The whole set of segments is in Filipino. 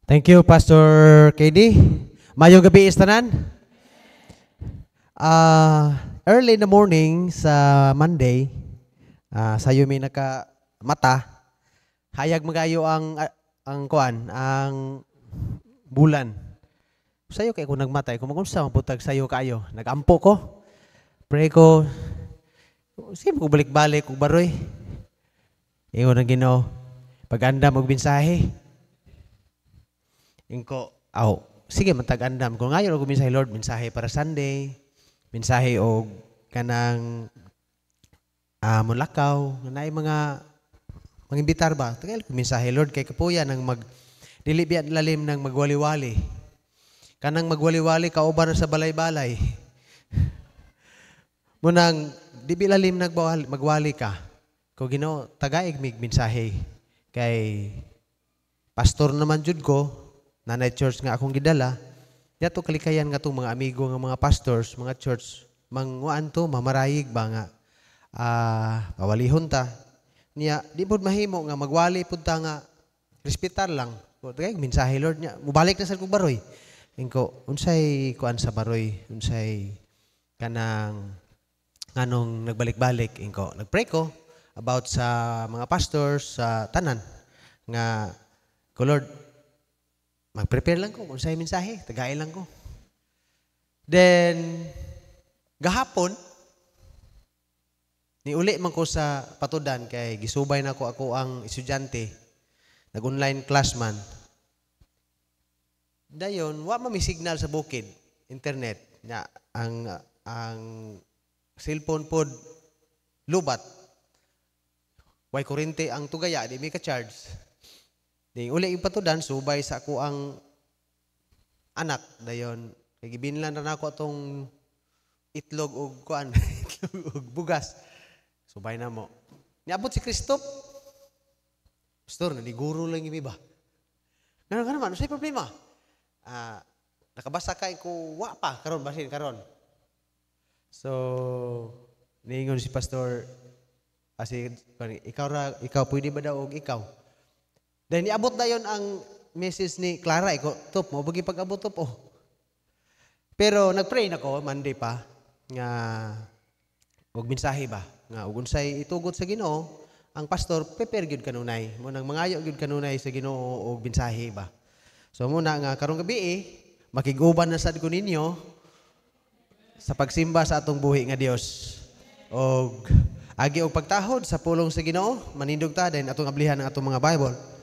Thank you, Pastor KD. Mayong gabi istanan. Early in the morning sa Monday, sayo may nakamata, hayag magayo ang bulan. Sayo kay kung nagmatay, kung magunsa maputag sayo kayo, nagampo ko. Pray ko, sige ko balik-balik kung baroy. Ingon ang Ginoo, pag-anda magbinsahe. Ingko, sige matag-andam. Kung ngayon ako minsahe, Lord, mensahe para Sunday, mensahe o kanang mulakaw, na mga imbitar ba? Tagal ko mensahe, Lord, kay kapuya nang dilibiyat lalim ng magwali-wali. Kanang magwali-wali, kauban sa balay-balay. Munang, dibi lalim magwali ka. Kung Ginoo, tagaig mig mensahe. Kay pastor naman jud ko, nanay church nga akong gidala, yato kalikayan nga itong mga amigo nga mga pastors, mga church, manguan to, mamarayig ba nga, pawalihon ta. Niya, di po mahimo nga magwali po ta nga, respetar lang. Kaya mensahe Lord niya, mubalik na sa kong baroy. Ingko, unsay kuan sa baroy, unsay kanang anong nagbalik-balik. Ingko, nagpray ko about sa mga pastors, sa tanan, nga, ko Lord, mag-prepare lang ko kung sa'yo mensahe. Tagain lang ko. Then, gahapon, niuli man ko sa patudan kay gisubay na ako ang estudyante. Nag-online class man. Dayon, wa may signal sa bukid. Internet. Na, ang cellphone pod lubat. Way kurente ang tugaya. Di may ka-charge. Di uli yung patudan, subay sa ako ang anak. Dayon, kay gibinlan na ako atong itlog o kuan, itlog o bugas. Subay na mo. Niabot si Christoph. Pastor, naniguro lang yung iba. Ganun naman, ano sa'yo problema? Nakabasa ka ko, wa pa, karon, basin, karon. So, niingon si Pastor, kasi ikaw pwede ba daw o ikaw? Dahil niabot na yon ang message ni Clara. Iko, top mo, bagi pag-abot top, Pero nag-pray na ko, Monday pa, nga, huwag mensahe ba? Nga, huwag unsay itugot sa Ginoo, ang pastor, prepare gyud kanunay. Munang mangayo gyud kanunay sa Ginoo, huwag mensahe ba? So muna nga, karong gabi, makiguban na sad ko ninyo, sa pagsimba sa atong buhi nga Dios. Og, agi og pagtahod sa pulong sa Ginoo, manindog ta, din atong ablihan ng atong mga Bible.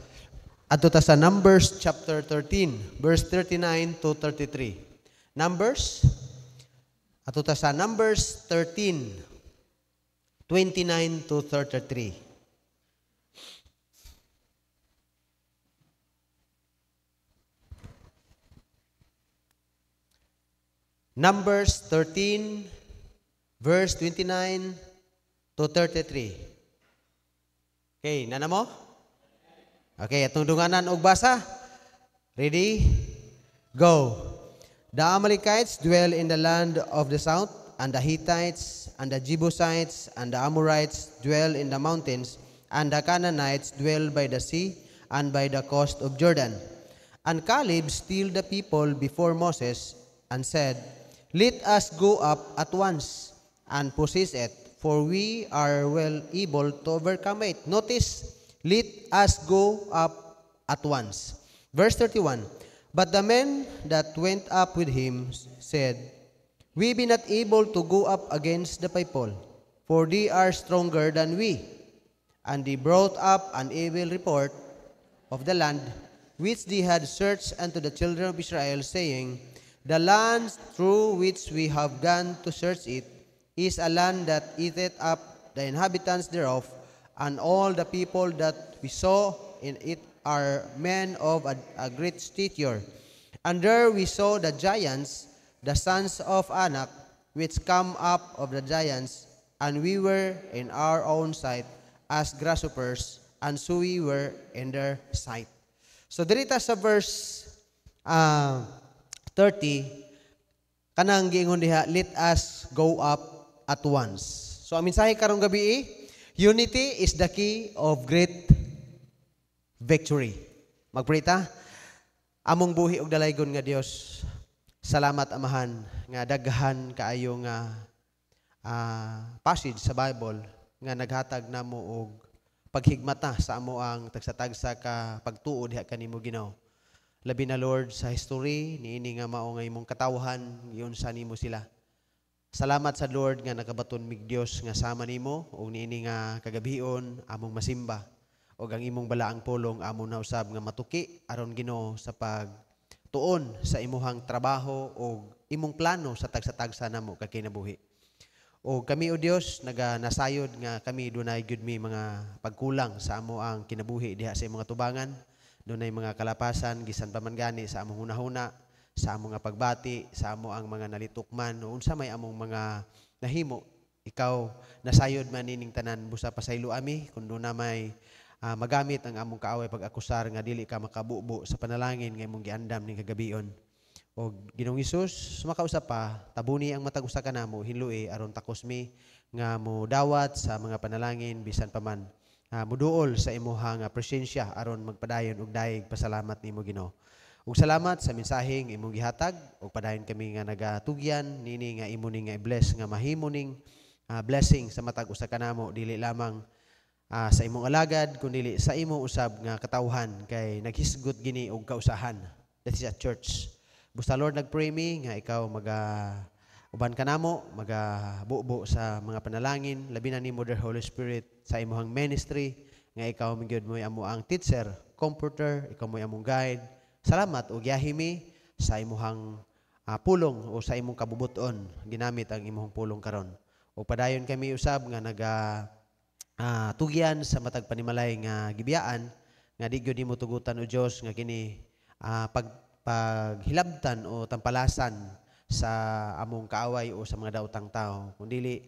Ato ta sa Numbers chapter 13, verse 39 to 33. Numbers, ato ta sa Numbers 13, 29 to 33. Numbers 13, verse 29 to 33. Okay, nana mo? Okay, atong dunganan og basa. Ready? Go. The Amalekites dwell in the land of the south, and the Hittites, and the Jebusites, and the Amorites dwell in the mountains, and the Canaanites dwell by the sea, and by the coast of Jordan. And Caleb stilled the people before Moses, and said, Let us go up at once, and possess it, for we are well able to overcome it. Notice, let us go up at once. Verse 31, But the men that went up with him said, We be not able to go up against the people, for they are stronger than we. And they brought up an evil report of the land, which they had searched unto the children of Israel, saying, The land through which we have gone to search it is a land that eateth up the inhabitants thereof, and all the people that we saw in it are men of a great stature. And there we saw the giants, the sons of Anak, which come up of the giants, and we were in our own sight as grasshoppers, and so we were in their sight. So dirita sa verse 30, kanang giingon diha, let us go up at once. So ang mensahe karong gabi, unity is the key of great victory. Magpray ta. Among buhi og dalaygon nga Dios. Salamat amahan nga daghan kaayo nga passage sa Bible nga naghatag namo og paghigmata sa amo ang tagsa-tagsa ka pagtuo diha kanimo Ginoo. Labi na Lord sa history niini nga mao nga imong katawhan giyon sa nimo sila. Salamat sa Lord nga nakabaton mig Dios nga sama nimo ug niini nga kagabion among masimba ug ang imong balaang pulong amo na usab nga matuki aron Ginoo sa pagtuon sa imuhang trabaho ug imong plano sa tagsa-tagsa namo kakinabuhi. O kami o Dios nasayod nga kami dunay gyud mi mga pagkulang sa amo ang kinabuhi diha sa imong tubangan, dunay mga kalapasan gisan pa man gani sa among hunahuna, sa among nga pagbati, sa amo ang mga nalitukman o unsa may among mga nahimo. Ikaw nasayod man nining tanan busa pasaylo ami kun do na may magamit ang among kaaway pag-akusar nga dili ka makabubo sa panalangin nga imong giandam ning kagabion. O Ginoong Hesus, makausap pa, tabuni ang matag usa kanamo hinlui aron takos mi nga mo dawat sa mga panalangin bisan pa man muduol sa imuhang presensya aron magpadayon og daig pasalamat nimo Ginoo. Ug salamat sa mensaheng imong gihatag ug padayon kami nga nagatugyan nini nga imo ning nga i-bless nga mahimo ning blessing sa matag usa kanamo dili lamang sa imong alagad kundi sa imo usab nga katawhan kay naghisgot gini og kausahan. That is a church. Busta Lord nagpray mi nga ikaw uban kanamo magabubo sa mga panalangin labi na nimo the Holy Spirit sa imong ministry nga ikaw migyud mo amo ang teacher, comforter, ikaw mo among guide. Salamat ug yahimi sa imong pulong o sa imong kabubuton ginamit ang imong pulong karon. O padayon kami usab nga tugyan sa matag panimalay nga gibiyaan nga di gyud nimo tugutan o Dios nga kini paghilabtan o tampalasan sa among kaaway o sa mga daotang tao kundi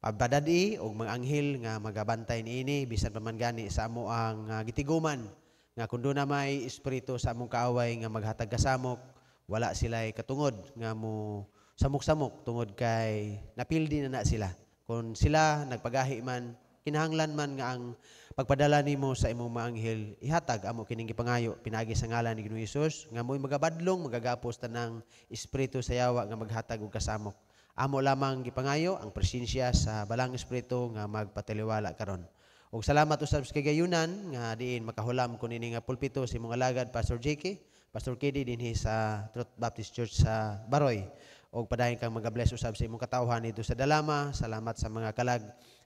pabadadi og mga anghel nga magabantay niini bisan pa man gani sa amo ang gitiguman nga kun do na may espiritu sa among kaaway nga maghatag kasamok wala sila'y katungod nga mo samok-samok tungod kay napildi na sila. Kung sila nagpagahi man, kinahanglan man nga ang pagpadala nimo sa imong mga anghel, ihatag amo kining gipangayo pinagi sa ngalan ni Ginoong Hesus nga mo'y magabadlong magagapos tanang espiritu sa yawa nga maghatag og kasamok. Amo lamang gipangayo ang presensya sa balang espiritu nga magpatiliwala karon. Og salamat usab sa kagayunan nga diin makahulam kun ini nga pulpito sa imong alagad Pastor JK, Pastor KD dinhi sa Truth Baptist Church sa Baroy. Og padayon kang magabless usab sa imong katawhan dito sa Dalama. Salamat sa mga kalag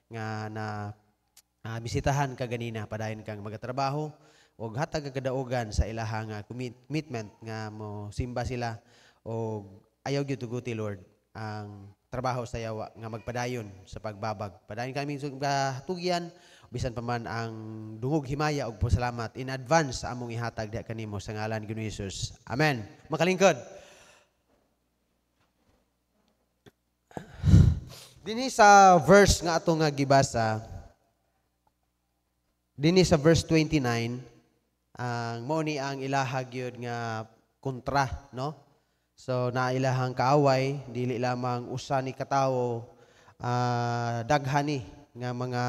nga bisitahan ka ganina. Padayon kang magatrabaho og hatag kadaogan sa ilahang commitment nga mo simba sila og ayaw gyud tuguti Lord ang trabaho sa yawa nga magpadayon sa pagbabag. Padayon kami tugyan bisan pa man ang dungog himaya og pasalamat in advance sa among ihatag diha kanimo sa ngalan ni Ginoong Hesus. Amen. Makalingkod. Dinhi sa verse nga ato nga gibasa, dinhi sa verse 29, ang mao ni ang ilahag yun nga kontra, no? So na ilahang kaaway, dili lamang usa ni katawo daghani nga mga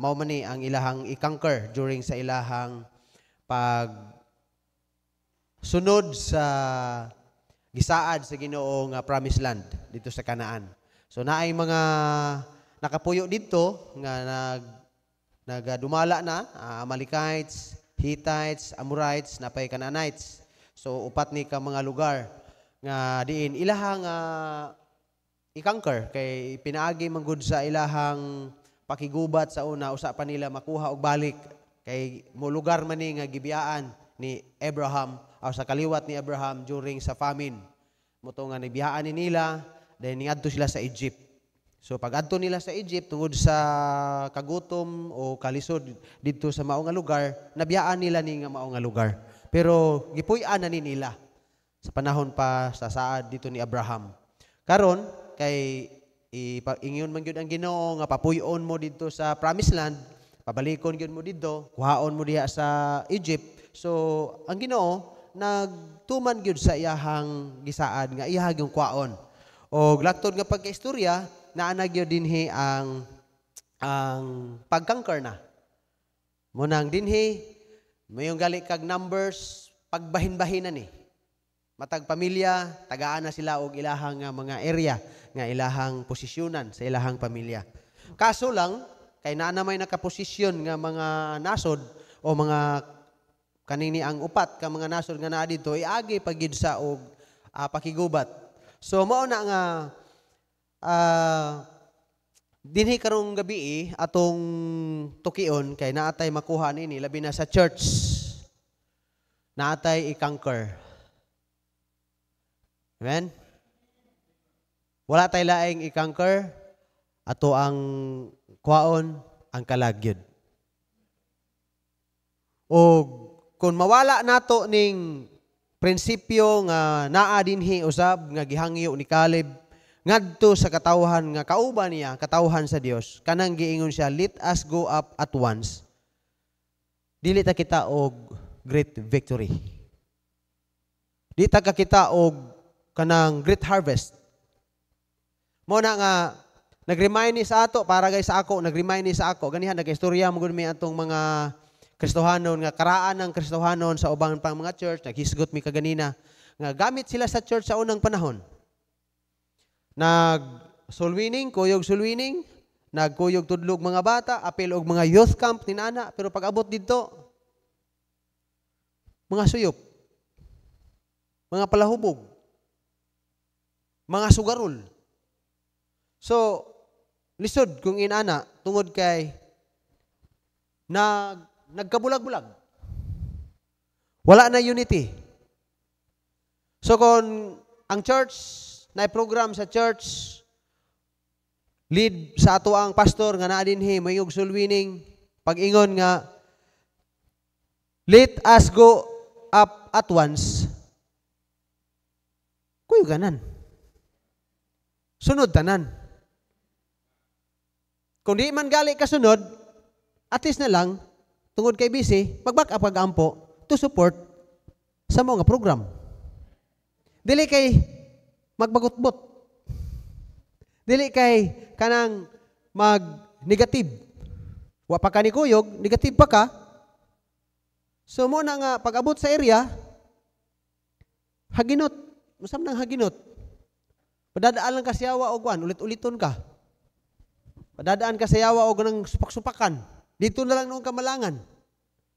mao man ni ang ilahang i-conquer during sa ilahang pag sunod sa gisaad sa Ginoo nga promised land dito sa Kanaan. So naay mga nakapuyo dito nga nagadumala na Amalekites, Hittites, Amorites, napay Canaanites. So upat ni ka mga lugar nga diin ilahang i-conquer kay pinaagi man gud sa ilahang pakigubat sa una usa pa nila makuha og balik kay mo lugar man ni nga gibiyaan ni Abraham o sa kaliwat ni Abraham during sa famine. Moto nga nibiyaan ni nila then niadto sila sa Egypt. So pag adto nila sa Egypt tungod sa kagutom o kalisod didto sa mao nga lugar, nabiyaan nila ni nga mao nga lugar. Pero gipuy-an na ni nila sa panahon pa sa saad dito ni Abraham. Karon kay ingon man gyud ang Ginoo nga papuy-on mo didto sa promised land, pabalikon gyud mo didto, kuhaon mo diha sa Egypt. So ang Ginoo nagtuman gyud sa iyahang gisaad nga iyahag yung kuhaon. O laktod nga pagkaistorya, naanag yun dinhi ang pagkangker na. Munang dinhi, mayong gali kag Numbers pagbahin-bahinan eh. Matag pamilya, tagaan na sila og ilahang mga area nga ilahang posisyonan sa ilahang pamilya. Kaso lang, kay naa na may nakaposisyon nga mga nasod o mga kanini ang upat ka mga nasod nga naa dito iagi pagid sa og pakigubat. So mao na nga dinhi karong gabi atong tukion kay naatay makuha nini labi na sa church. Naatay i-conquer. Amen? Wala tay laing i-conquer ato ang kuhaon ang kalagyod. O kung mawala nato ning prinsipyo nga naa dinhi usab nga gihangyo ni Caleb ngadto sa katawhan nga kauban niya, katawhan sa Dios, kanang giingon siya, let us go up at once. Dili ta kita og great victory. Di ta kita og kanang great harvest. Mo na nga nag-remind ni sa ato para guys sa ako, nag-remind ni sa ako ganihan nag-istorya mo gud mi atong mga Kristohanon nga karaan ng Kristohanon sa ubang pang mga church, naghisgot mi kaganina nga gamit sila sa church sa unang panahon. Soul winning, kuyog soul winning, nagkuyog tudlog mga bata, apil og mga youth camp ni nana, pero pag abot dito mga suyop, mga palahubog, mga sugarol. So, lisod kung inana, tungod kay nagkabulag-bulag. Wala na unity. So, kung ang church, na program sa church, lead sa ato ang pastor, nga naa dinhi, mayog soul winning, pag-ingon nga, let us go up at once, kuyuganan. Sunod tanan. Kung di man gali kasunod, at least na lang, tungod kay busy, mag-back up pag-ampo to support sa mga program. Dili kay magbagot-bot. Dili kay kanang mag-negative. Wa pa ka ni kuyog, negative pa ka. So mo na nga, pag-abot sa area, haginot. Masam nang haginot. Padadaan lang kasiyawa o guan, ulit-uliton ka. Padadaan kasiyawa o ganang supak-supakan. Dito na lang noong kamalangan.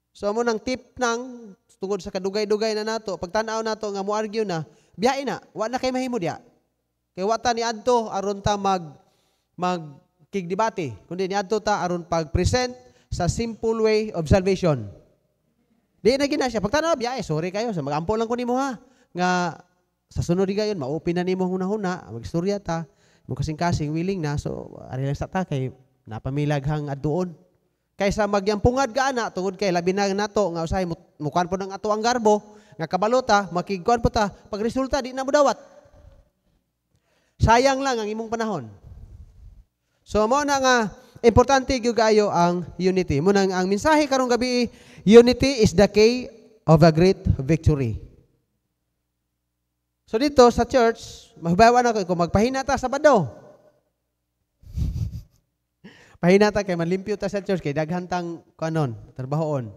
So mo nang tip nang tungod sa kadugay-dugay na nato, pagtanaw nato nga mo argue na, biyain na, wa na kay mahimo diya. Kay wata ni adto aron ta kigdebate, kundi ni adto ta aron pag-present sa simple way of salvation. Di na gina siya. Pagtanaw biyae, sorry kayo, sa magampo lang ko nimo ha. Nga sa sunod di gayon, ma-open na nimo huna-huna, mag-istorya ta, mo kasing-kasing willing na, so ari lang sa ta kay napamilaghang adtuon. Kaysa magyampungad ka ana tungod kay labi na nato nga usahay mukuan po ng ato ang garbo nga kabalota, makigkuan po ta, pag resulta di na mo dawat. Sayang lang ang imong panahon. So mo na nga importante gyud kayo ang unity. Mo nang ang mensahe karong gabi, unity is the key of a great victory. So dito sa church, mahibawa na ko, kung magpahina ta Sabado. Pahina ta kay manlimpyo ta sa church, kay daghantang kanon, trabahoon.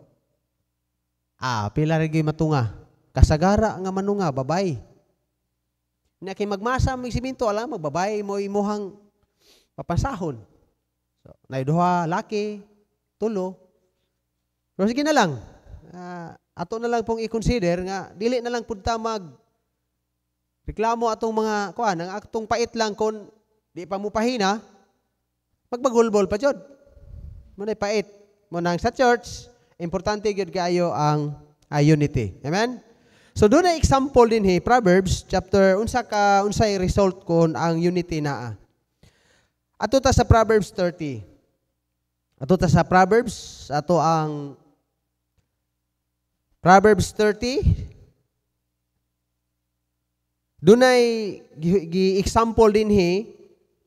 Pila rin matunga. Kasagara nga manunga, babay. Na kay magmasa mo siminto, alam mo, babay mo imuhang papansahon. So, naiduha, laki, tulo. Pero sige na lang. Ato na lang pong i-consider nga, dili na lang punta reklamo atong mga kuan, ang atong pait lang kon di pa mo pahina, magbagulbol pa jud. Munay pait. Mo nang sa church, importante gyud kaayo ang unity. Amen. So doon na example din Proverbs chapter unsay result kon ang unity naa. Ato ta sa Proverbs 30. Ato ta sa Proverbs, ato ang Proverbs 30. Dunay gi-example din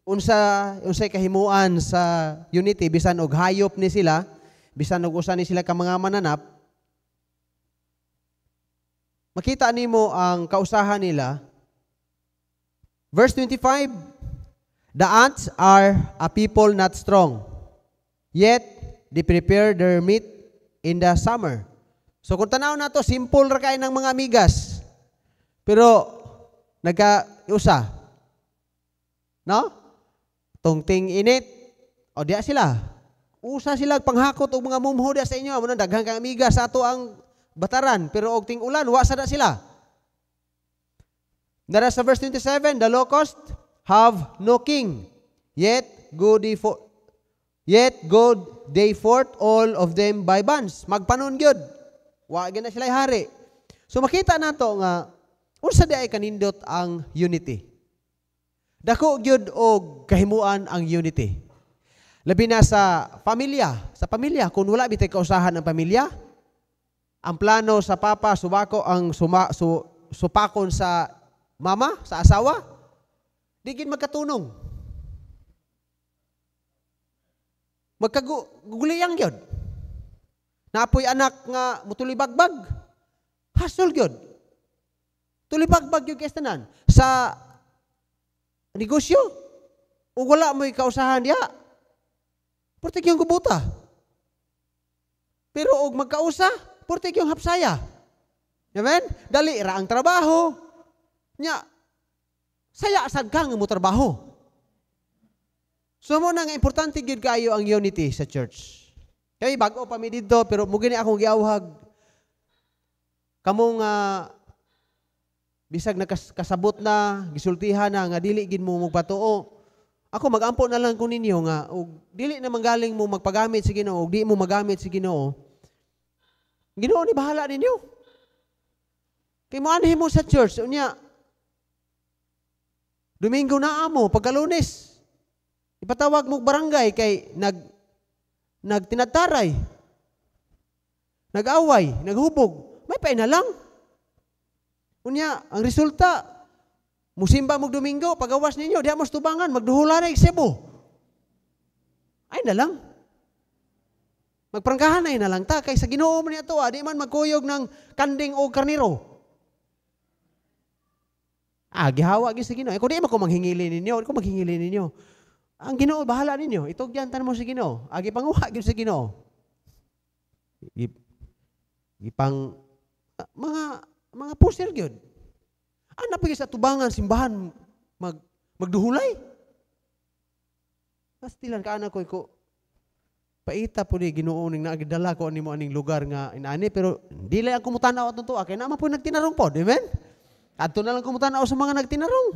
unsay kahimuan sa unity bisan og hayop ni sila, bisan og usa ni sila ka mga mananap. Makita nimo ang kausahan nila. Verse 25, the ants are a people not strong, yet they prepare their meat in the summer. So kung tanaw na to, simple ra kay ng mga migas. Pero nagka-usa. No? Tungting init, o diya sila. Usa sila panghakot og mga mumho diya sa inyo. Amo na daghang kang migas sa ato ang bataran, pero og ting ulan wa sada sila. Nara sa verse 27, the locust have no king, yet go they forth all of them by bands. Magpanon gyud. Wa gyud na sila hari. So makita nato nga unsa di ay kanindot ang unity. Dako gyud og kahimuan ang unity. Labi na sa pamilya. Sa pamilya, kung wala bitay kausahan ang pamilya, ang plano sa papa, subako ang supakon sa mama, sa asawa, di gid magkatunong. Magkaguliyang gyud. Naapoy anak nga mutulibagbag. Hasol gyud. Tulibagbag gyud kay tanan. Sa negosyo, ug wala mo'y kausahan diha. Portik yung gubuta. Pero og magkausa, portik yung hapsaya. Amen? Dali ra ang trabaho. Nya, saya sad ka nga mo trabaho. So mo na nga importante gyud kayo ang unity sa church. Kay bago pa mi didto pero mo gini akong giawhag. Kamong bisag nakasabot na, gisultihan na nga dili gid mo magpatuo. Ako magampo na lang ko ninyo nga og dili na manggaling mo magpagamit sa Ginoo og di mo magamit sa Ginoo. Ginoo ni bahala ninyo. Kay mo anhi mo sa church unya. Domingo na amo pagka Lunes. Ipatawag mo barangay kay nagtinataray. Nag-away, naghubog. May paina lang. Unya, ang resulta, musimba mong Domingo, pagawas ninyo, di amos tubangan, magduhula na Cebu. Ay na lang. Magprangkahan na lang ta, kay sa Ginoo man niya to, di man magkuyog ng kanding o karniro. Gihawa gyud sa Ginoo. Kung di man ko manghingili ninyo, di ko manghingili ninyo. Ang Ginoo, bahala ninyo. Itugyan tan mo sa Ginoo. Agi panguha gyud sa Ginoo. Gipang mga poster gyud. Ana pa sa tubangan simbahan magduhulay. Pastilan ka anak ko paita po ni Ginoo ning nagdala ko animo aning lugar nga inani pero dili ang kumutanaw ato to kay naman po nagtinarong pod, amen? Adto na lang kumutanaw sa mga nagtinarong.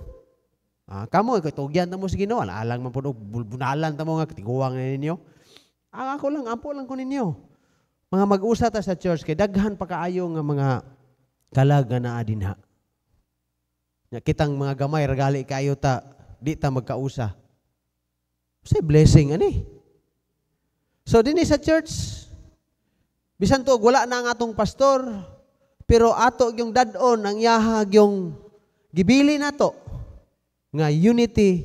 Kamo ko tugyan ta mo sa Ginoo, alang man pod bunalan ta mo nga tiguwang ninyo. Ako lang ampo lang ko ninyo. Mga mag-usa ta sa church kay daghan pa kaayo nga mga kalaga na adinha. Kitang mga gamay regali kayo ta di ta magkausa. Say blessing ani. So dinhi sa church bisan to wala na ang atong pastor pero ato yung dadon ang yahag yung gibili nato nga unity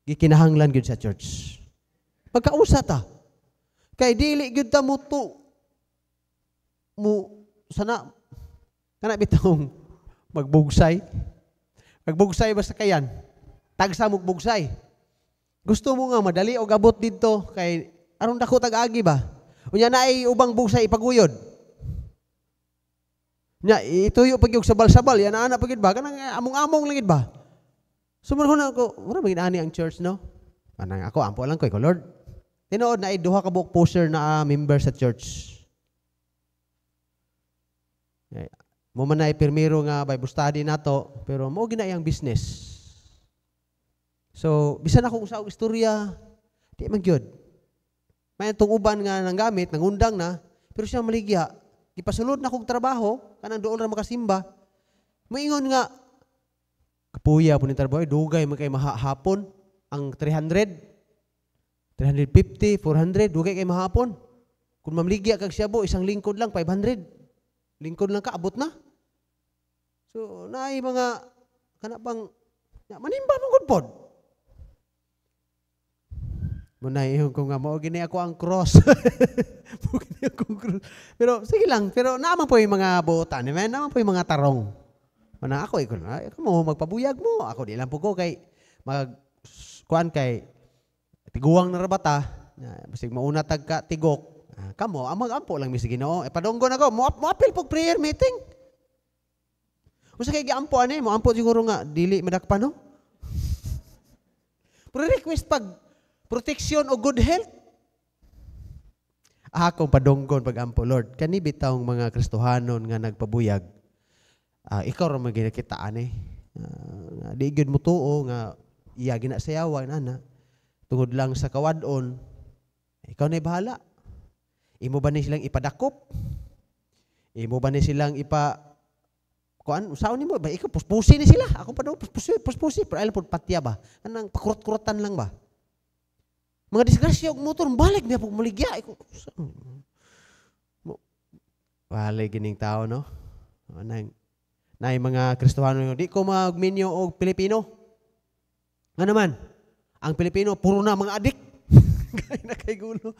gikinahanglan gyud sa church. Magkausa ta. Kay dili gyud ta mo sana kana bitong magbugsay. Magbugsay basta kayan. Tagsa mo bugsay. Gusto mo nga madali og abot didto kay aron dako tag-agi ba? Unya na ay ubang bugsay ipaguyod. Nya ituyo pag yung sabal-sabal yan ana pagid ba kanang among-among langid ba? Sumunod na ako, mura maging ani ang church no? Kanang ako ampo lang ko Lord. Tinuod na ay duha ka buok poster na member sa church. Mo man na pirmiro nga Bible study nato, pero mo ginay ang business. So, bisan ako usa og istorya, di man gyud. May tong uban nga nang gamit, nangundang na, pero siya maligya. Ipasulod na kog trabaho, kanang dool ra makasimba. Moingon nga kapuya po ni trabaho, dugay man kay mahapon ang 300, 350, 400, dugay kay mahapon. Kung mamligya kag Cebu, isang lingkod lang 500. Lingkod lang ka, abot na. So, naay mga, kanapang, manimba mong gudpod. Munay yung kung nga mo, gini ako ang cross. Gini ako ang cross. Pero, sige lang, pero naman po yung mga buotan, naman po yung mga tarong. Mana ako, ikaw mo, magpabuyag mo. Ako, di lang po ko kay, kuan kay, tiguang na rabata, basig mauna tagka tigok, Kamo, ang mag-ampo lang mi sa Ginoo. Padunggon ako, mo apil pog prayer meeting. Usa kay giampo ani, mo ampo siguro nga dili madakpan no. Pero request pag protection o good health. Akong padunggon pag-ampo, Lord, kani bitawng mga Kristohanon nga nagpabuyag. Ikaw ra man ginakitaan di gyud mo tuo nga iya ginasayawan ana. Tungod lang sa kawadon, ikaw na'y bahala. Imo ba ni silang ipadakop? Imo ba ni silang kuan usaon nimo ba ikaw puspusi ni sila? Ako pa daw puspusi pero ay pud patya ba? Kanang pakurot-kurotan lang ba? Mga disgrasya og motor balik niya pag muligya iko. Walay gining tao no. Nay mga Kristohano di ko magminyo og Pilipino. Nga naman, ang Pilipino puro na mga adik. Kaya na kay gulo.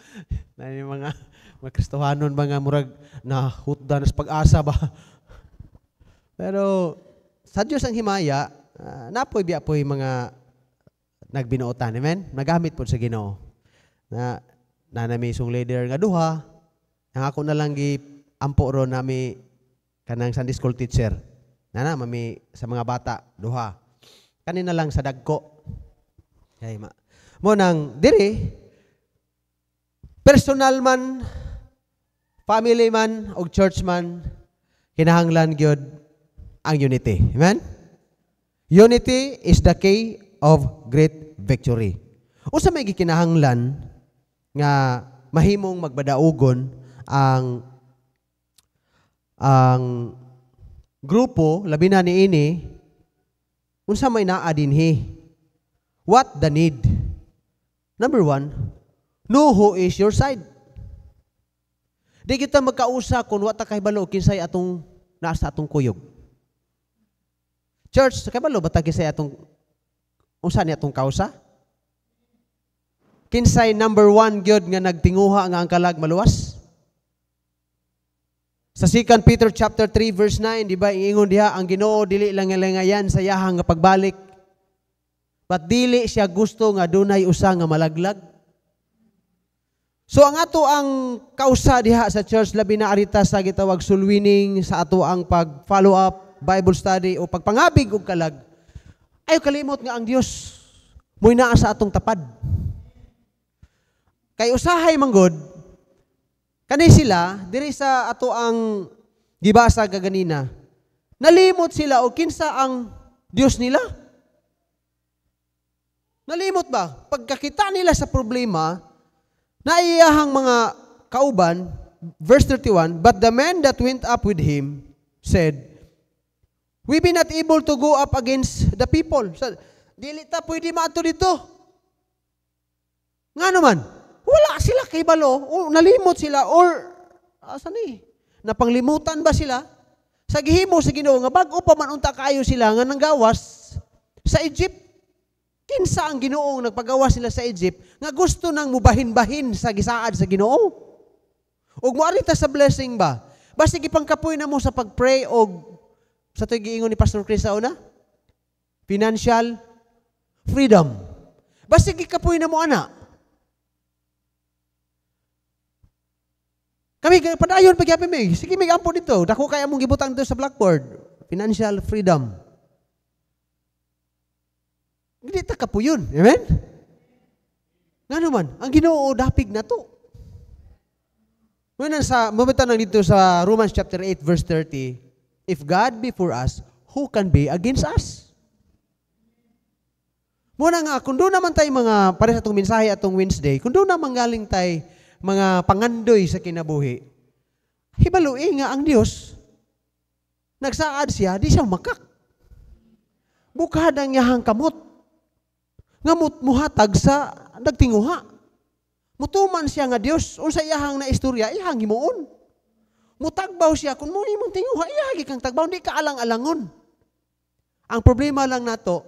Nay mga Kristohanon mga murag na hutdan sa pag-asa ba. Pero sa Diyos ang himaya, napoy biya po'y mga nagbinuotan. Amen? Nagamit po sa Ginoo. Na nami isong leader nga duha, ang ako na lang ampo ro nami kanang Sunday school teacher. Mami sa mga bata, duha. Kanina lang sa dagko. Kay mo nang diri personal man, family man o church man, kinahanglan gyud ang unity. Amen? Unity is the key of great victory. Usa may gikinahanglan nga mahimong magbadaugon ang grupo labi na niini unsa may naa dinhi. What the need? Number 1, know who is your side. Di kita magkausa kung wa ta kahibalo kinsay atong nasa atong kuyog. Church, kahibalo ba ta kinsay atong unsa ni atong kausa? Kinsay number 1 gyud nga nagtinguha nga ang kalag maluwas? Sa 2 Peter chapter 3 verse 9, di ba ingon diha ang Ginoo dili lang ngalangayan sa iyahang nga pagbalik. But dili siya gusto nga dunay usa nga malaglag. So ang ato ang kausa diha sa church labi na arita sa gitawag soul winning sa ato ang pag-follow up, Bible study o pagpangabig og kalag. Ayo kalimot nga ang Dios mo'y naa sa atong tapad. Kay usahay manggod kani sila diri sa ato ang gibasa gaganina. Nalimot sila o kinsa ang Dios nila? Nalimot ba? Pagkakita nila sa problema, naiyahang mga kauban, verse 31, but the men that went up with him said, we be not able to go up against the people. So, dili ta pwede maato dito. Nga naman, wala sila kay balo, o nalimot sila, or, asan ni? Napanglimutan ba sila? Sa gihimo sa Ginoo nga bag-o pa man unta kayo sila nga nanggawas sa Egypt. Kinsa ang Ginoong nagpagawa sila sa Egypt nga gusto nang mubahin-bahin sa gisaad sa Ginoo. Ug moari ta sa blessing ba? Basta gipangkapoy na mo sa pag-pray og sa tuy giingon ni Pastor Chris sa una, financial freedom. Basta gikapoy na mo ana. Kami padayon pagyapi mi. Sige mig ampo dito. Dako kay among gibutang dito sa blackboard. Financial freedom. Hindi ta kapuyon. Amen? Nga naman, ang Ginoo dapig na to. Mamita nang dito sa Romans chapter 8 verse 30, if God be for us, who can be against us? Muna nga, kung doon naman tayo mga, pare sa itong mensahe atong Wednesday, kung doon naman galing tayo mga pangandoy sa kinabuhi, hibaluin nga ang Diyos, nagsaad siya, di siya makak. Bukad ang yahang kamot. Nga muhatag sa nagtinguha. Mutuman siya nga Dios unsa iyahang na istorya iyang himuon. Mutagbaw siya kun mo imong tinguha iyagi kang tagbaw di ka alang-alangon. Ang problema lang nato,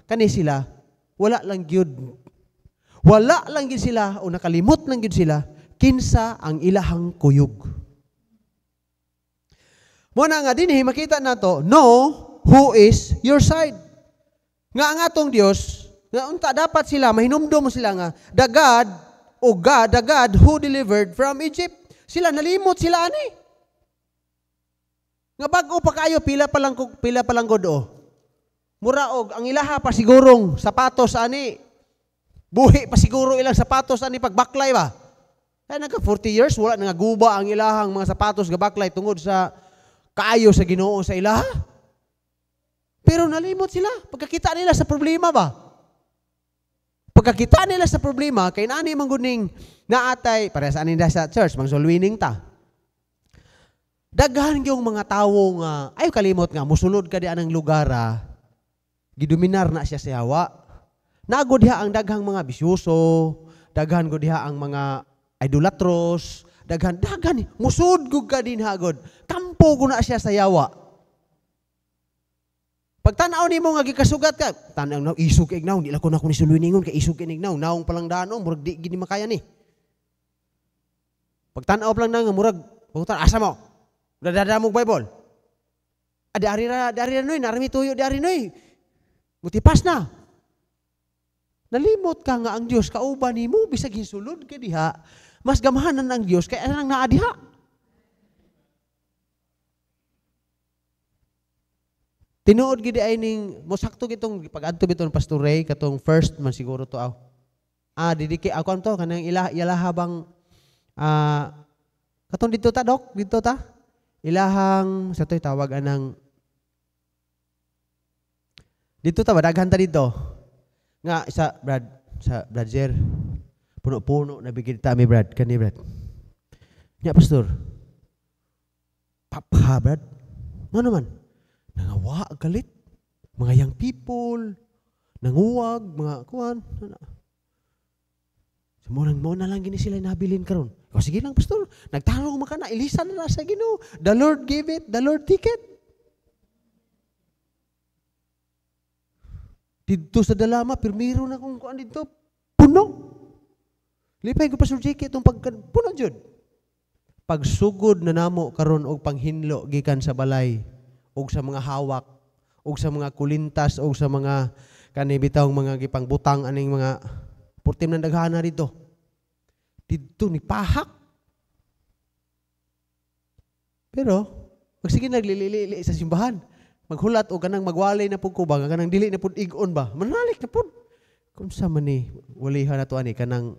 kani sila wala lang gyud sila o nakalimot lang gyud sila kinsa ang ilahang kuyog. Mo na nga dinhi makita nato, know who is your side. Nga ang atong Dios, nga unta dapat sila, mahinumdum mo sila nga, the God o God, the God who delivered from Egypt. Sila nalimot sila ani. Nga bago pa kayo pila pa lang gud o. Mura og ang ilaha pa sigurong sapatos ani. Buhi pa siguro ilang sapatos ani pagbaklay ba. Kaya nagka 40 years wala nga guba ang ilahang mga sapatos nga baklay tungod sa kaayo sa Ginoo sa ilaha. Pero nalimot sila pagkakita nila sa problema ba. Pagkakita nila sa problema kay nani mangguning naatay para sa anin sa church mangsulwining ta. Daghan yung mga tawo nga ay kalimot nga musulod ka di anang lugar gidominar na siya sa yawa. Nagod diha ang daghang mga bisyoso, daghan gud diha ang mga idolatros, daghan musud gud ka din hagod. Kampo ko na siya sa yawa. Pag tanaw nimo nga gikasugat ka, tanaw na isog ignaw, di la ko na kun sulwiningon kay isog ignaw, naong palang danon murag di gid makaya ni. Pag tanaw pa lang nang murag, putan asa mo? Dadada mo Bible. Dari ra noy, narami tuyo dari noy. Mutipas na. Nalimot ka nga ang Dios kauban nimo bisag hinsulod ka diha, mas gamahanan ang Dios kay anang naa diha. Tinuod gid ay ning mosakto gitong pag-adto biton Pastor Ray katong first man siguro to aw. Didiki ako to kanang ilaha bang katong dito ta dok, dito ta. Ilahang sa to'y tawag anang dito ta daghan ta dito. Nga sa Brad Jer. Puno-puno nabigid ta mi Brad kani Brad. Nya pastor. Papa Brad. Ano man? Nangawa galit. Mga young people, nanguwag, mga kuan. Sumurang mo na lang gini sila nabilin karon. O sige lang pastor, nagtanong maka na ilisan na sa Ginoo. The Lord gave it, the Lord take it. Dito sa dalama, pirmiro na kung kuan dito, puno. Lipay ko pastor Jake itong puno jud. Pagsugod na namo karon og panghinlo gikan sa balay og sa mga hawak og sa mga kulintas og sa mga kanibitawng mga gipangbutang aning mga putim ng daghana dito. Dito ni pahak. Pero pag sige naglilili sa simbahan, maghulat o kanang magwalay na pud ko ba kanang dili na pud ig-on ba. Manalik na pud. Kunsa man ni walihan nato ani kanang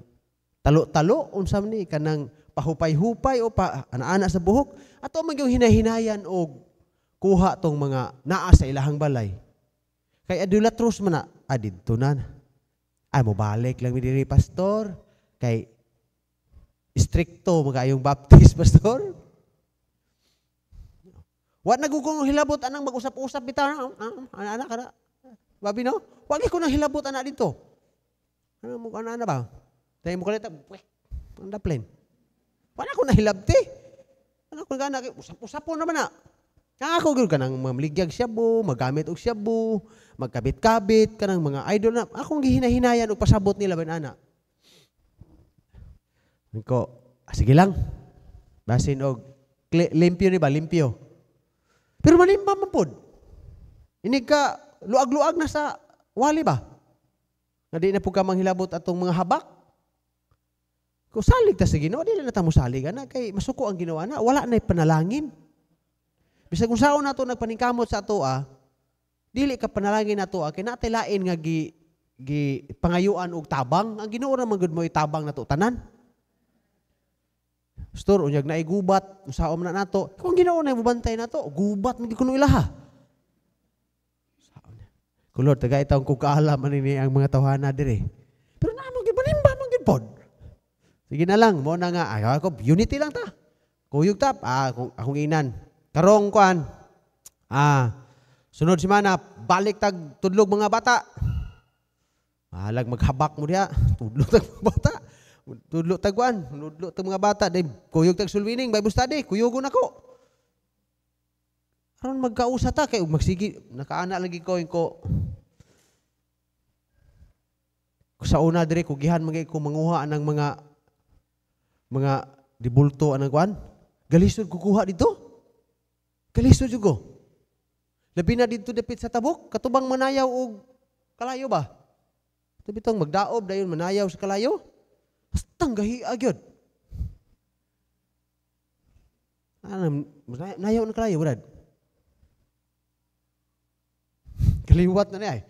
talo-talo unsa man ni kanang pahupay-hupay o pa ana-ana sa buhok ato man gyud hinahinayan og kuha tong mga naa sa ilahang balay. Kay idolatros man na adidto na. Ay mo balik lang mi diri pastor kay stricto magayong baptist pastor. Wa nagugong hilabot anang mag-usap-usap bitaw ana kana. Babi no? Wagi ko nang hilabot ana dito. Ano mo ana ba? Tay mo kalita. Ang daplin. Wala ko na hilabti. Ano ko gana usap-usapon naman na. Ako gyud kanang mamligyag shabu, magamit og shabu, magkabit-kabit kanang mga idol na akong gihinahinayan og pasabot nila ban ana. Ko, sige lang. Basin og limpyo ni ba limpyo. Pero malimba man pod. Inig ka luag-luag na sa wali ba? Nga di na po ka manghilabot atong mga habak. Kung salig ta sa Ginoo, di na ta mo salig ana kay masuko ang ginawa na, wala na panalangin. Bisag kung sao nato nagpaningkamot sa atoa, dili ka panalangin nato kay natay lain nga gi pangayuan og tabang. Ang Ginoo ra man gud mo itabang nato tanan. Pastor, unyag na gubat, sao man na nato. Kung Ginoo na mobantay nato, gubat man gid kuno ilaha. Kulod tagay taong kung kaalam ani ang mga tawhana dire. Pero naman gid manimba man gid pod. Sige na lang, mo na nga ako unity lang ta. Kuyog tap, akong inan. Karong kuan. Sunod semana balik tag tudlog mga bata. Mahalag maghabak mo diha, tudlog tag mga bata. Tudlog tag kuan, tudlog tag mga bata, dai kuyog tag sulwining, Bible study, kuyogon ako. Aron magkausa ta kay magsigi nakaana lagi ko sa una dire kugihan magay ko manguha anang mga dibulto anang kuan. Galisod kukuha dito. Galisod jud ko. Labi na dito dapit sa tabok, katubang manayaw og kalayo ba? Ito bitong magdaob dayon manayaw sa kalayo. Hastang gahi agyod. Nayaw na kalayo, brad. Kaliwat na niya eh.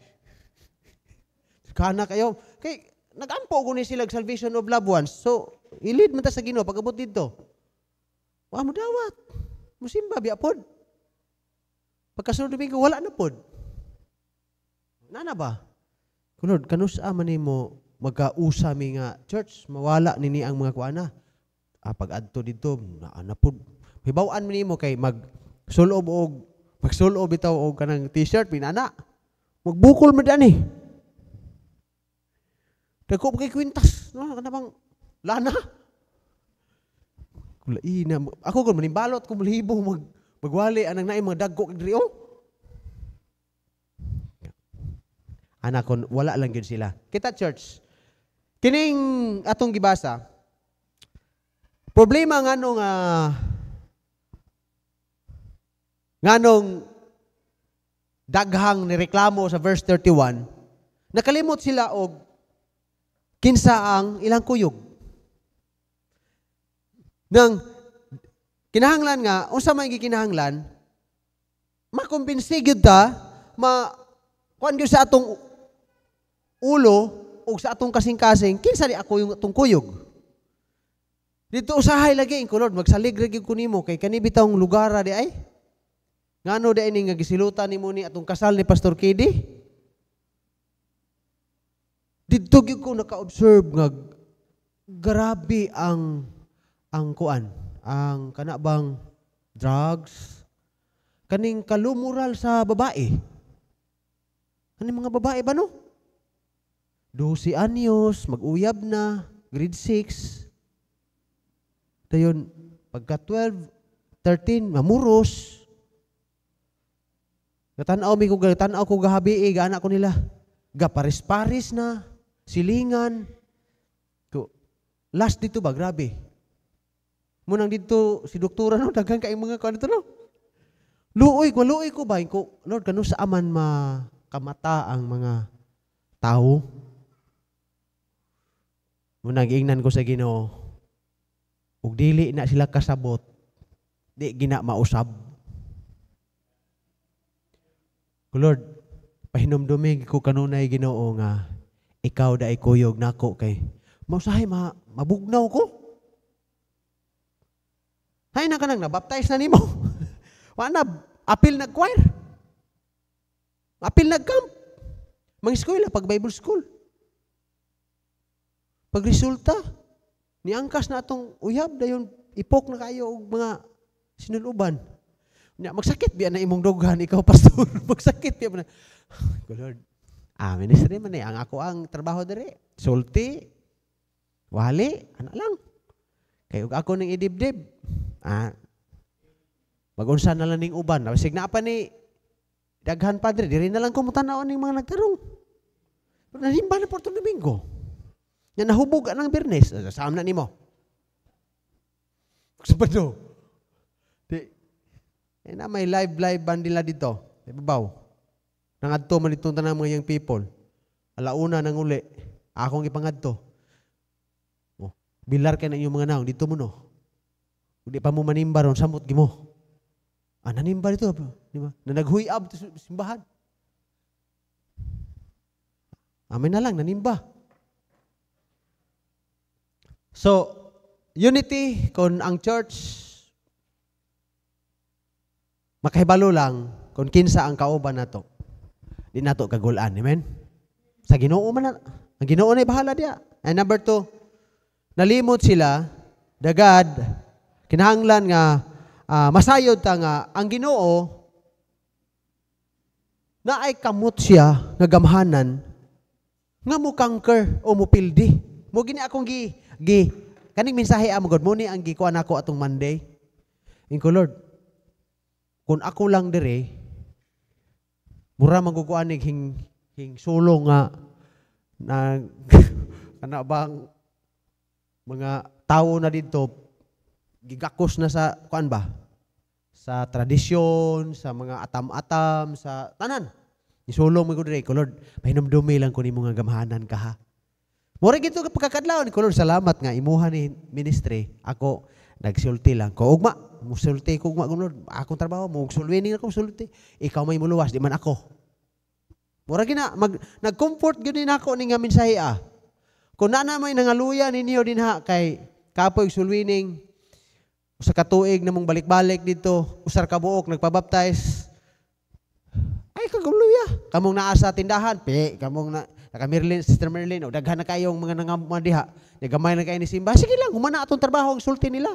Kana kayo. Kay, nag-ampo ko ni sila salvation of loved ones. So, ilid man ta sa Ginoo pag-abot dito. Wa mo dawat. Musimba biya pod. Pagkasunod domingo wala na pod. Nana ba? Kunod kanus man nimo magkausa mi nga church mawala nini ang mga kuana. Pag-adto dito na pod. Hibaw-an nimo kay magsulob og pagsulob bitaw og kanang t-shirt pinana. Magbukol man ani. Dako kay kwintas, no kana bang lana. Kulaina ako kun manimbalot ko mulhibo magwali anang naay mga dagko kay diri oh. Anak kon wala lang gyud sila. Kita church. Kining atong gibasa. Problema nganong daghang ni reklamo sa verse 31. Nakalimot sila og kinsa ang ilang kuyog. Nang kinahanglan nga unsa may gikinahanglan makumbinsi gyud ta kuan gyud sa atong ulo ug sa atong kasing-kasing kinsa di ako yung atong kuyog. Dito usahay lagi in Lord magsalig ra gyud ko nimo kay kani bitawng lugar di ay. Ngano di ini nga gisilutan nimo ni atong kasal ni Pastor Kidi? Dito gyud ko naka-observe nga grabe ang kuan, ang kanabang drugs, kaning kalumural sa babae. Kaning mga babae ba no? 12 anyos, mag-uyab na, grade 6. Dayon, pagka 12, 13, mamuros. Gatanaw ko gahabi gaana ko nila. Gaparis-paris na, silingan. Last dito ba, grabe. Munang dito, si doktora, no, daghang kaing mga kuan dito, no? Maluoy ko ba? Lord, kano sa aman makamata ang mga tao? Munang ingnan ko sa Ginoo, ug dili na sila kasabot, di gina mausab. Lord, pahinumdumig ko kanunay Ginoo nga, ikaw da kuyog nako kay, mausahay mabugnaw ko. Hay na ka nang nabaptize na nimo. Wala na, apil nag-choir. Apil nag-camp. Mang-eskwela, pag Bible school. Pag resulta, niangkas na atong uyab, dayon ipok na kayo og mga sinuluban. Magsakit biya na imong dughan, ikaw pastor. Magsakit biya na. Oh, Lord, ministry man ang ako ang trabaho diri. Sulti, wali, ana lang. Kaya ako ning idibdib. Magunsa na lang ning uban. Sig na pa ni daghan padre, diri na lang ko mutanaw ning mga nagtarong. Pero nalimba na Porto Domingo. Yan nahubog ang Biyernes. Saan na nimo? Sabado. Na may live band nila dito. Ibabaw. Nangadto man itong tanang mga young people. Alauna nang uli. Akong ipangadto. Bilar kayo na inyong mga naong. Dito mo no. Hindi pa mo manimba ron. Samot gimo. Nanimba dito. Diba? Na naghuyab sa simbahan. Amin na lang. Nanimba. So, unity kung ang church makahibalo lang kung kinsa ang kauban nato. Di nato kagulan, amen. Sa Ginoo man na, ang Ginoo na bahala diya. And number 2, nalimot sila dagad kinahanglan nga masayod ta nga ang Ginoo na ay kamot siya nga gamhanan nga mo conquer o mo pildi. Mo gini akong kaning mensahe amo God mo ni ang gikuan ako atong Monday. Inko Lord, kung ako lang dire mura magukuanig hing sulong nga na kana bang mga tao na dito gigakos na sa kuan ba? Sa tradisyon, sa mga atam-atam, sa tanan. Isulong mo ko dire, Lord, pahinumdumi lang ko nimo nga gamhanan ka ha. Mura gito pagkakadlaw ni Lord, salamat nga imuha ni ministry. Ako nagsulti lang ko. Ugma, musulti ko ugma Lord. Akong trabaho mo sulwining ako sulti. Ikaw may muluwas di man ako. Mura gina nag-comfort gyud din ako ning nga mensahe ah. Kung na may nangaluya ninyo din ha kay kapoy sulwining usa ka tuig namong balik-balik dito, usar ka buok nagpabaptize. Ay kaguluya, kamong naa sa tindahan, kamong naka Merlin, Sister Merlin, o daghan na kayong mga nangamadiha, gamay na kayo ni simba. Sige lang, humana atong trabaho ang sulti nila.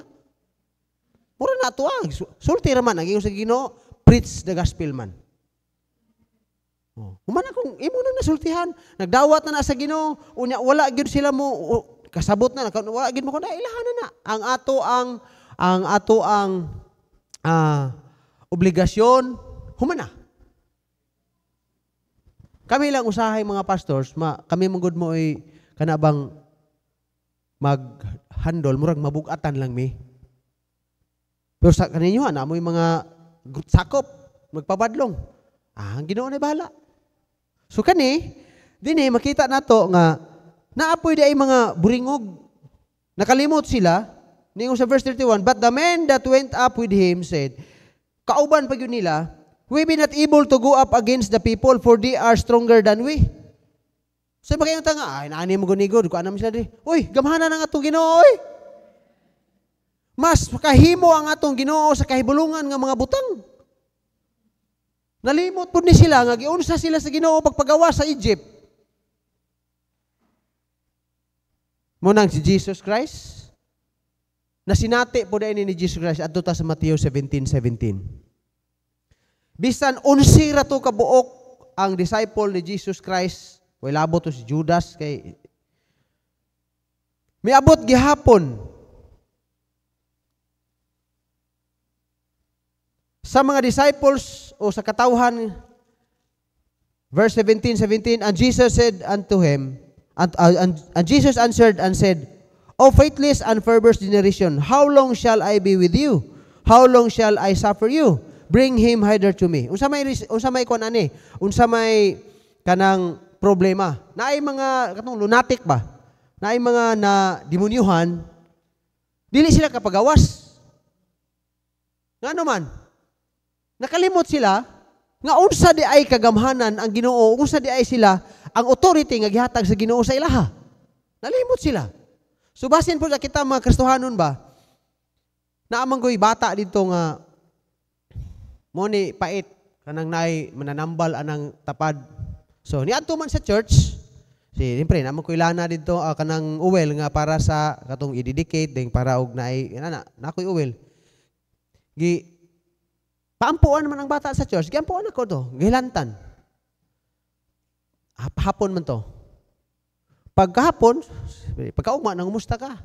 Mura na ato sulti raman ang iyong sa Ginoo, preach the gospel man. Humana kung imo na nasultihan, nagdawat na sa Ginoo, unya wala gyud sila mo kasabot na, wala gyud mo kun ilahan na. Ang ato ang obligasyon humana. Kami lang usahay mga pastors, kami mong good mo ay kanabang mag-handle, murag mabugatan lang mi. Pero sa kaninyo, namoy mga sakop, magpabadlong. Ang Ginoo na bahala. So kani, dini makita nato nga naapoy di ay mga buringog. Nakalimot sila, ningon sa verse 31, but the men that went up with him said, kauban pa yun nila, we be not able to go up against the people for they are stronger than we. So bagay yung tanga, ay naani mo gunigod, kung anam sila di, uy, gamhanan ang atong Ginoo, uy. Mas makahimo ang atong Ginoo sa kahibulungan nga mga butang. Nalimot po ni sila, nga giunsa sila sa Ginoo pagpagawa sa Egypt. Munang si Jesus Christ, na sinati po dahil ni Jesus Christ, at sa Mateo 17:17. Bisan unsi ra to kabuok ang disciple ni Jesus Christ, way labot to si Judas kay miabot gihapon sa mga disciples o sa katawhan. Verse 17, and Jesus said unto him, and Jesus answered and said, O faithless and perverse generation, how long shall I be with you? How long shall I suffer you? Bring him hither to me. Unsa may kuan ani? Unsa may kanang problema? Naay mga katong lunatic ba? Naay mga na demonyuhan, dili sila kapagawas. Ngano man? Nakalimot sila nga unsa di ay kagamhanan ang Ginoo, unsa di ay sila ang authority nga gihatag sa Ginoo sa ilaha. Nalimot sila. So basin po kita mga Kristohanon ba? Naamang ko'y bata dito nga mo ni pait kanang naay mananambal anang tapad. So niadto man sa church, siyempre naman ko ilana dito kanang uwel nga para sa katong i-dedicate ding para og naay na ko'y uwel. Gi paampuan man ang bata sa church, giampuan ako to, gilantan. Hapon man to. Pagkahapon, pagkaugma nang kumusta ka?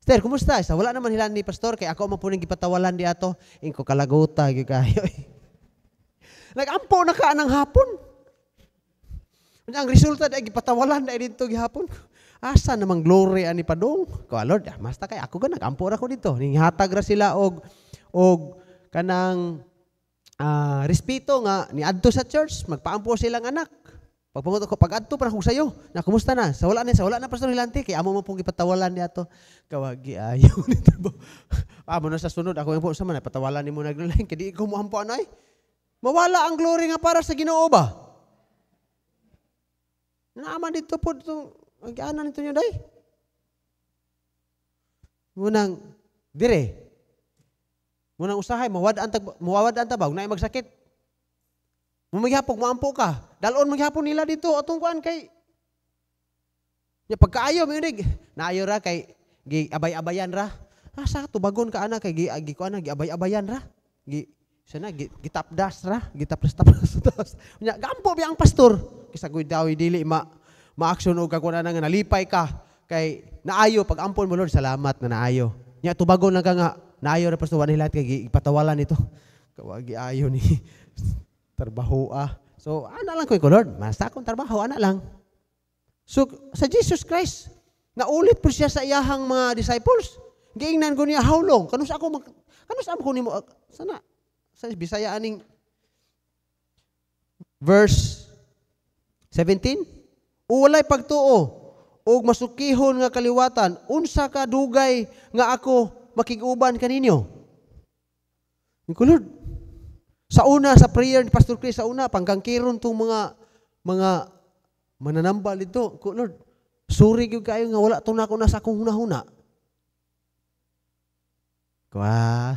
Sister, kumusta? Wala naman hilan ni pastor kay ako man po ning gipatawalan di ato. Ingko kalaguta gyud kayo. Nagampo na ka nang hapon. Ang resulta ay gipatawalan dai dito gihapon. Asa namang glory ani padong? Ko Lord, basta kay ako ga nagampo ra ko dito. Ning hatag ra sila og kanang respeto nga niadto sa church, magpaampo silang anak. Pagpunta ko, pag-adto pa na kung sa'yo, na kumusta na? Sa wala na pastor Hilante, kaya amo mo pong ipatawalan niya to. Kawagi ayaw nito ba? Amo na sa sunod, ako yung po sa man, patawalan ni mo naglalang, kaya di ikaw mo hampuan ay. Mawala ang glory nga para sa Ginoo ba? Naaman dito po, ang gaanan nito nyo, day. Munang, dire. Munang usahay, mawawad ang tabag, na magsakit. Maghapon, maampo ka. Dalon maghapon nila dito, atong kuan kay pagkaayo, mayunig. Naayo ra kay abay-abayan ra. Sa tubagon ka ana kay kuan abay-abayan ra. Sana gitapdas ra, gitapdas. Nya gampo biya ang pastor. Kisa gud daw dili ma-action og kakuan nga nalipay ka kay naayo pag ampon mo Lord, salamat na naayo. Nya tubagon lang ka nga naayo ra pastor wala kay ipatawalan ito. Kawagi ayo ni trabaho So, ana lang ko Lord, basta akong trabaho, ana lang. So, sa Jesus Christ, naulit po siya sa iyahang mga disciples. Giingnan ko niya, how long? Kanus ako nimo, sana, sa Bisaya aning verse 17, walay pagtuo, o masukihon nga kaliwatan, unsa ka dugay nga ako makig-uban kaninyo? Ko, Lord, sa una, sa prayer ni Pastor Chris, sa una, pangkangkiron tong mga mananambal dito. Ko, Lord, suri gyud kayo nga wala to na ako nasa akong hunahuna.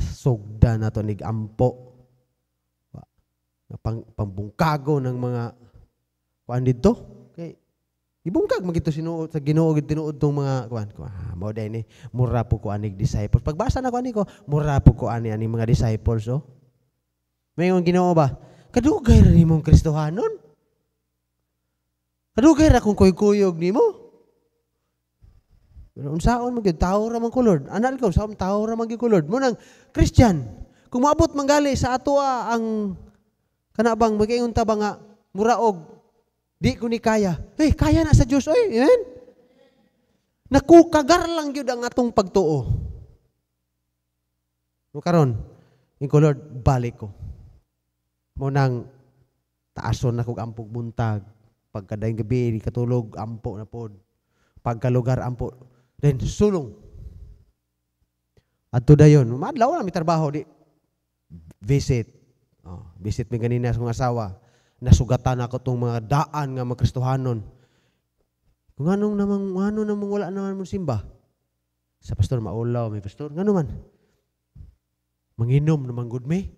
Sugda na to nig-ampo. Pambungkago ng mga kuan dito. Okay. Ibungkag magito sinuod sa Ginoo gid tinuod tong mga kuan. Mao day ni mura po ko anig disciples. Pagbasa na ko ani ko, mura po ko ani mga disciples oh. Mayon Ginoo ba? Kadugay ra nimong Kristohanon. Kadugay ra kung kuyog nimo. Pero unsaon man gyud tawo ra man ko Lord. Anal ko sa tawo ra man gyud ko Lord. Mo nang Christian, kung maabot manggali sa atoa ang kanabang magaingon ta ba nga muraog di ko ni kaya. Kaya na sa Dios oy. Amen. Nakukagar lang gyud ang atong pagtuo. No karon, ingko Lord, balik ko. Mo nang taason na kog ampog buntag. Pagkadaing gabi katulog ampo na pod. Pagkalugar ampo. Then sulong. Adto dayon, madlaw na mi trabaho di. Visit. Visit mi ganina sa mga asawa. Nasugatan ako tong mga daan nga magkristohanon. Kung ano namang wala naman mong simba. Sa pastor, maulaw may pastor. Ngano man? Manginom naman good me.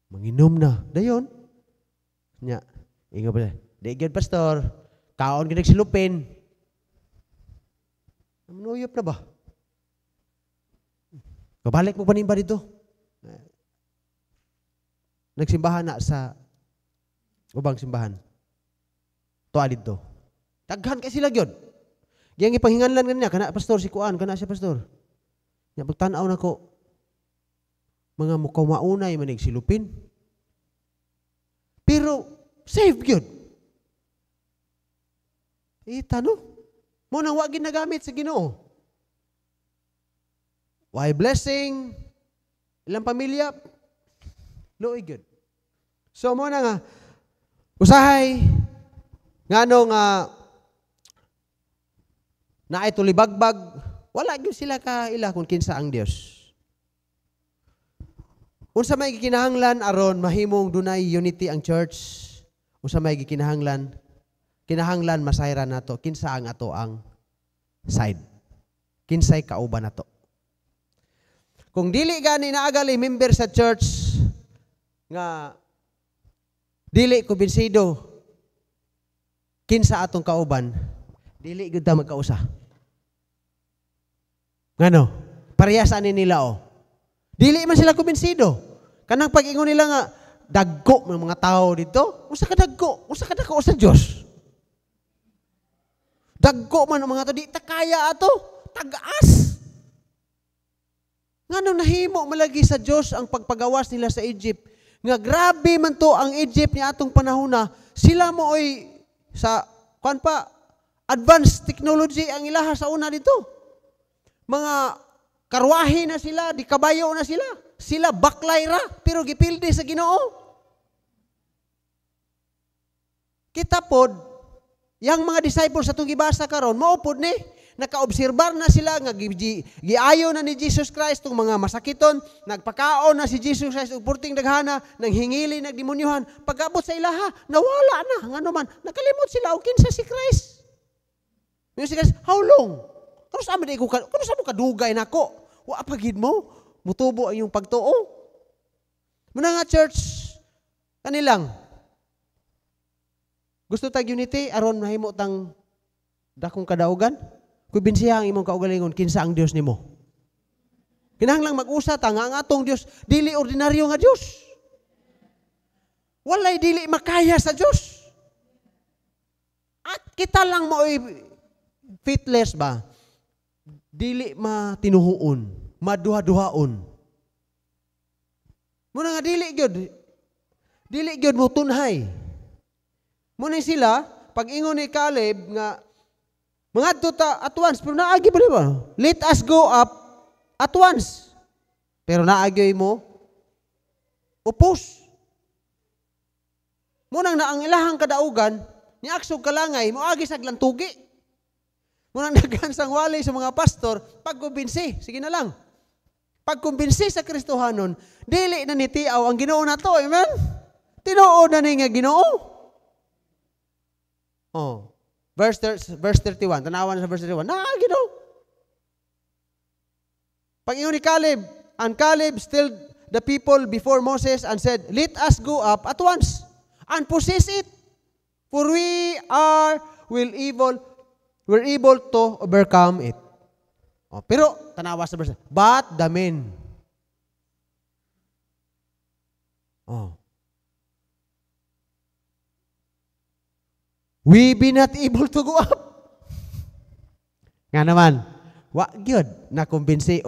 Manginom na. Dayon. Nya, ingo pa. Digyan pastor. Kaon gid silupin. Manuyop na ba? Kabalik mo pa nimba dito. Nagsimbahan na sa ubang simbahan. Tuwa dito. Daghan kay sila gyud. Giyang ipanghinganlan kaniya kana pastor si Kuan, kana siya pastor. Nya pagtan-aw nako mga mukaw maunay manig silupin. Pero save gyud. Tano? Mo nang wa ginagamit sa Ginoo. Why blessing ilang pamilya luoy gyud. So mo na nga usahay ngano nga naay tulibagbag wala gyud sila ka ila kung kinsa ang Dios. Unsa may gikinahanglan aron mahimong dunay unity ang church? Unsa may gikinahanglan? Kinahanglan masayran nato kinsa ang ato ang side. Kinsay kauban nato. Kung dili gani naagali member sa church nga dili kumbinsido kinsa atong kauban, dili gyud ta magkausa. Ngano? Parehas ani nila oh. Dili man sila kumbinsido. Kanang pag-ingon nila nga dagko ng mga tao dito, usa ka dagko, usa ka dako sa Dios. Dagko man ang mga tao, di ta kaya ato, tagas. Ngano nahimo malagi sa Dios ang pagpagawas nila sa Egypt. Nga grabe man to ang Egypt ni atong panahona, sila mo oy sa kuan pa advanced technology ang ilaha sa una dito. Mga karwahe na sila, di kabayo na sila. Sila baklay ra pero gipildi sa Ginoo. Kita pod yang mga disciples sa itong gibasa karon mao pod ni nakaobserbar na sila nga giayo na ni Jesus Christ tong mga masakiton, nagpakaon na si Jesus Christ og purting daghana, nang hingili nagdemonyohan, pagabot sa ilaha nawala na ngano man nakalimot sila og kinsa si Christ. Si Christ, how long? Kuno sa mo kadugay nako? Wa pa gid mo mutubo ang iyong pagtuo. Muna nga church kanilang gusto tag unity aron mahimo tang dakong kadaugan. Kubinsiya ang imong kaugalingon kinsa ang Dios nimo. Kinahanglang mag-usa ta nga ang atong Dios dili ordinaryo nga Dios. Walay dili makaya sa Dios. At kita lang mo faithless ba? Dili matinuhuon, maduha-duhaon. Muna nga dili gyud mo tunhay. Muna sila pag ingon ni Caleb nga mga ta at once, pero naagi pa ba? Let us go up at once. Pero naagi mo, upos. Munang na ang ilahang kadaugan, ni aksog kalangay, mo agi saglang tugi. Munang daghan sang wali sa mga pastor, pagkumbinsi, sige na lang. Pagkumbinsi sa Kristohanon, dili na ni tiaw ang Ginoo nato, amen? Tinuod na ni nga Ginoo. Oh. Verse 31, tanawan sa verse 31, Ginoo. Pag-ingon ni Caleb, and Caleb still the people before Moses and said, let us go up at once and possess it, for we're able to overcome it. Oh, pero, tanawa sa verse, but the men. Oh. We be not able to go up. Nga naman, wa gyud na kumbinsi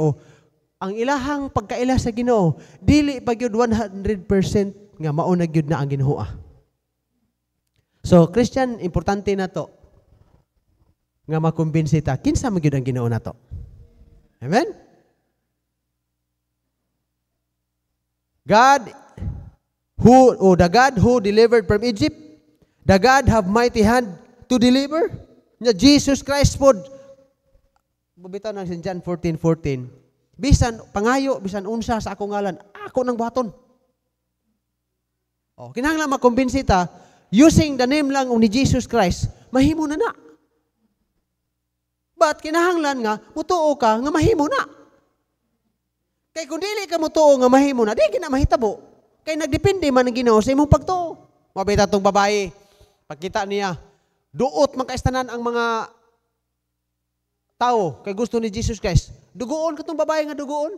ang ilahang pagkaila sa Ginoo, dili pa gyud 100% nga mao na gyud na ang Ginoo. So, Christian, importante na to nga makumbinsi ta kinsa man gyud ang Ginoo nato. Amen? the God who delivered from Egypt, the God have mighty hand to deliver. Nya Jesus Christ pod. Bubitaw na si John 14:14. Bisan pangayo, bisan unsa sa akong ngalan, ako nang buhaton. Oh, kinahanglan makumbinsi ta using the name lang ni Jesus Christ, mahimo na na. But kinahanglan nga mutuo ka nga mahimo na. Kay kung dili ka mutuo nga mahimo na, di gina mahitabo. Kay nagdepende man ang Ginoo sa imong pagtuo. Mabita tong babae, pagkita niya, duot man kaistanan ang mga tao kay gusto ni Jesus Christ. Dugoon katong babae nga dugoon.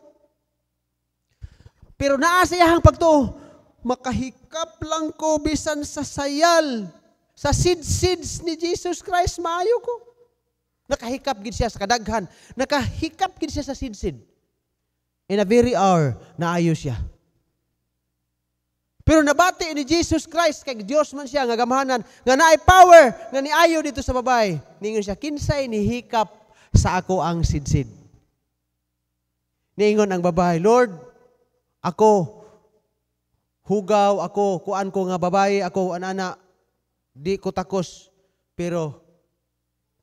Pero naa sa iyang pagtuo, makahikap lang ko bisan sa sayal, sa seeds ni Jesus Christ, maayo ko. Nakahikap gid siya sa kadaghan. Nakahikap gid siya sa seed. In a very hour, naayo siya. Pero nabati ni Jesus Christ, kay Diyos man siya, nga gamahanan, nga naay power, nga niayo dito sa babae. Ningon siya, kinsay ni hikap sa ako ang seed. Ningon ang babae, Lord, ako, hugaw, ako, kuan ko nga babae, ako, anana, di ko takos, pero,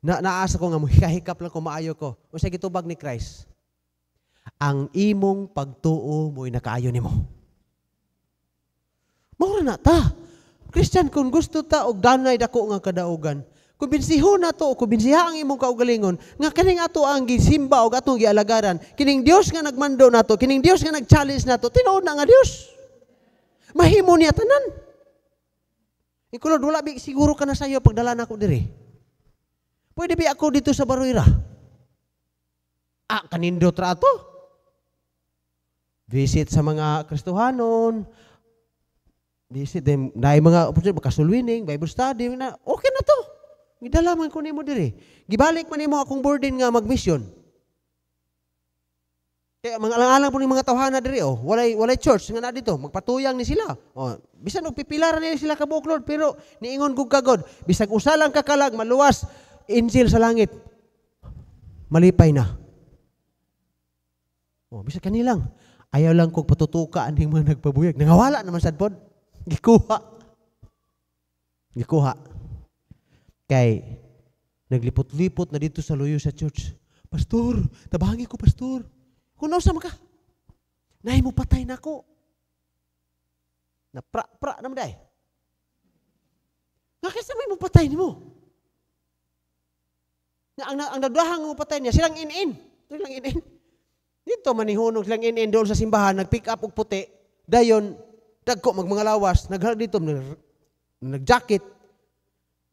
naasa ko nga, hikahikap lang ko, maayo ko. O sa gitubag ni Christ, ang imong pagtuo mo'y nakaayo nimo. Maura na ta. Christian, kung gusto ta og danay dako nga kadaugan, kumbinsiho na to, kumbinsiha ang imong kaugalingon, nga kining ato ang gisimba og atong gialagaran, kining Dios nga nagmando nato, kining Dios nga nag-challenge nato, tinuod na nga Dios. Mahimo niya tanan. Ikulod, wala bi siguro ka na sayo pagdala na ako diri. Pwede ba ako dito sa Baruira? Kanindot ra to. Visit sa mga Kristohanon, visit them, na mga makasulwining, Bible study, na, okay na to. Gidala man ko nimo diri. Gibalik man nimo akong burden nga mag-mission. Kaya mga alang-alang po ni mga tawhana diri, walay church nga na dito, magpatuyang ni sila. Bisan og pipilaran nila sila ka buok, Lord, pero niingon gug kagod, bisag usa lang kakalag maluwas injil sa langit. Malipay na. Bisag kanilang ayaw lang kong patutukaan ng mga nagpabuyag. Nangawala naman sad pod. Gikuha. Kay, naglipot-lipot na dito sa luyo sa church. Pastor, tabangi ko, pastor. Kung nausa ka, nahi mo patay na ako. Napra naman dahi. Nga kasi may mo patay ni mo. Ang nagdahang mo patay niya, silang in-in. Dito manihunog silang in-in doon sa simbahan, nag-pick up og puti, dayon, dagko mga lawas, nagharap dito, nag-jacket,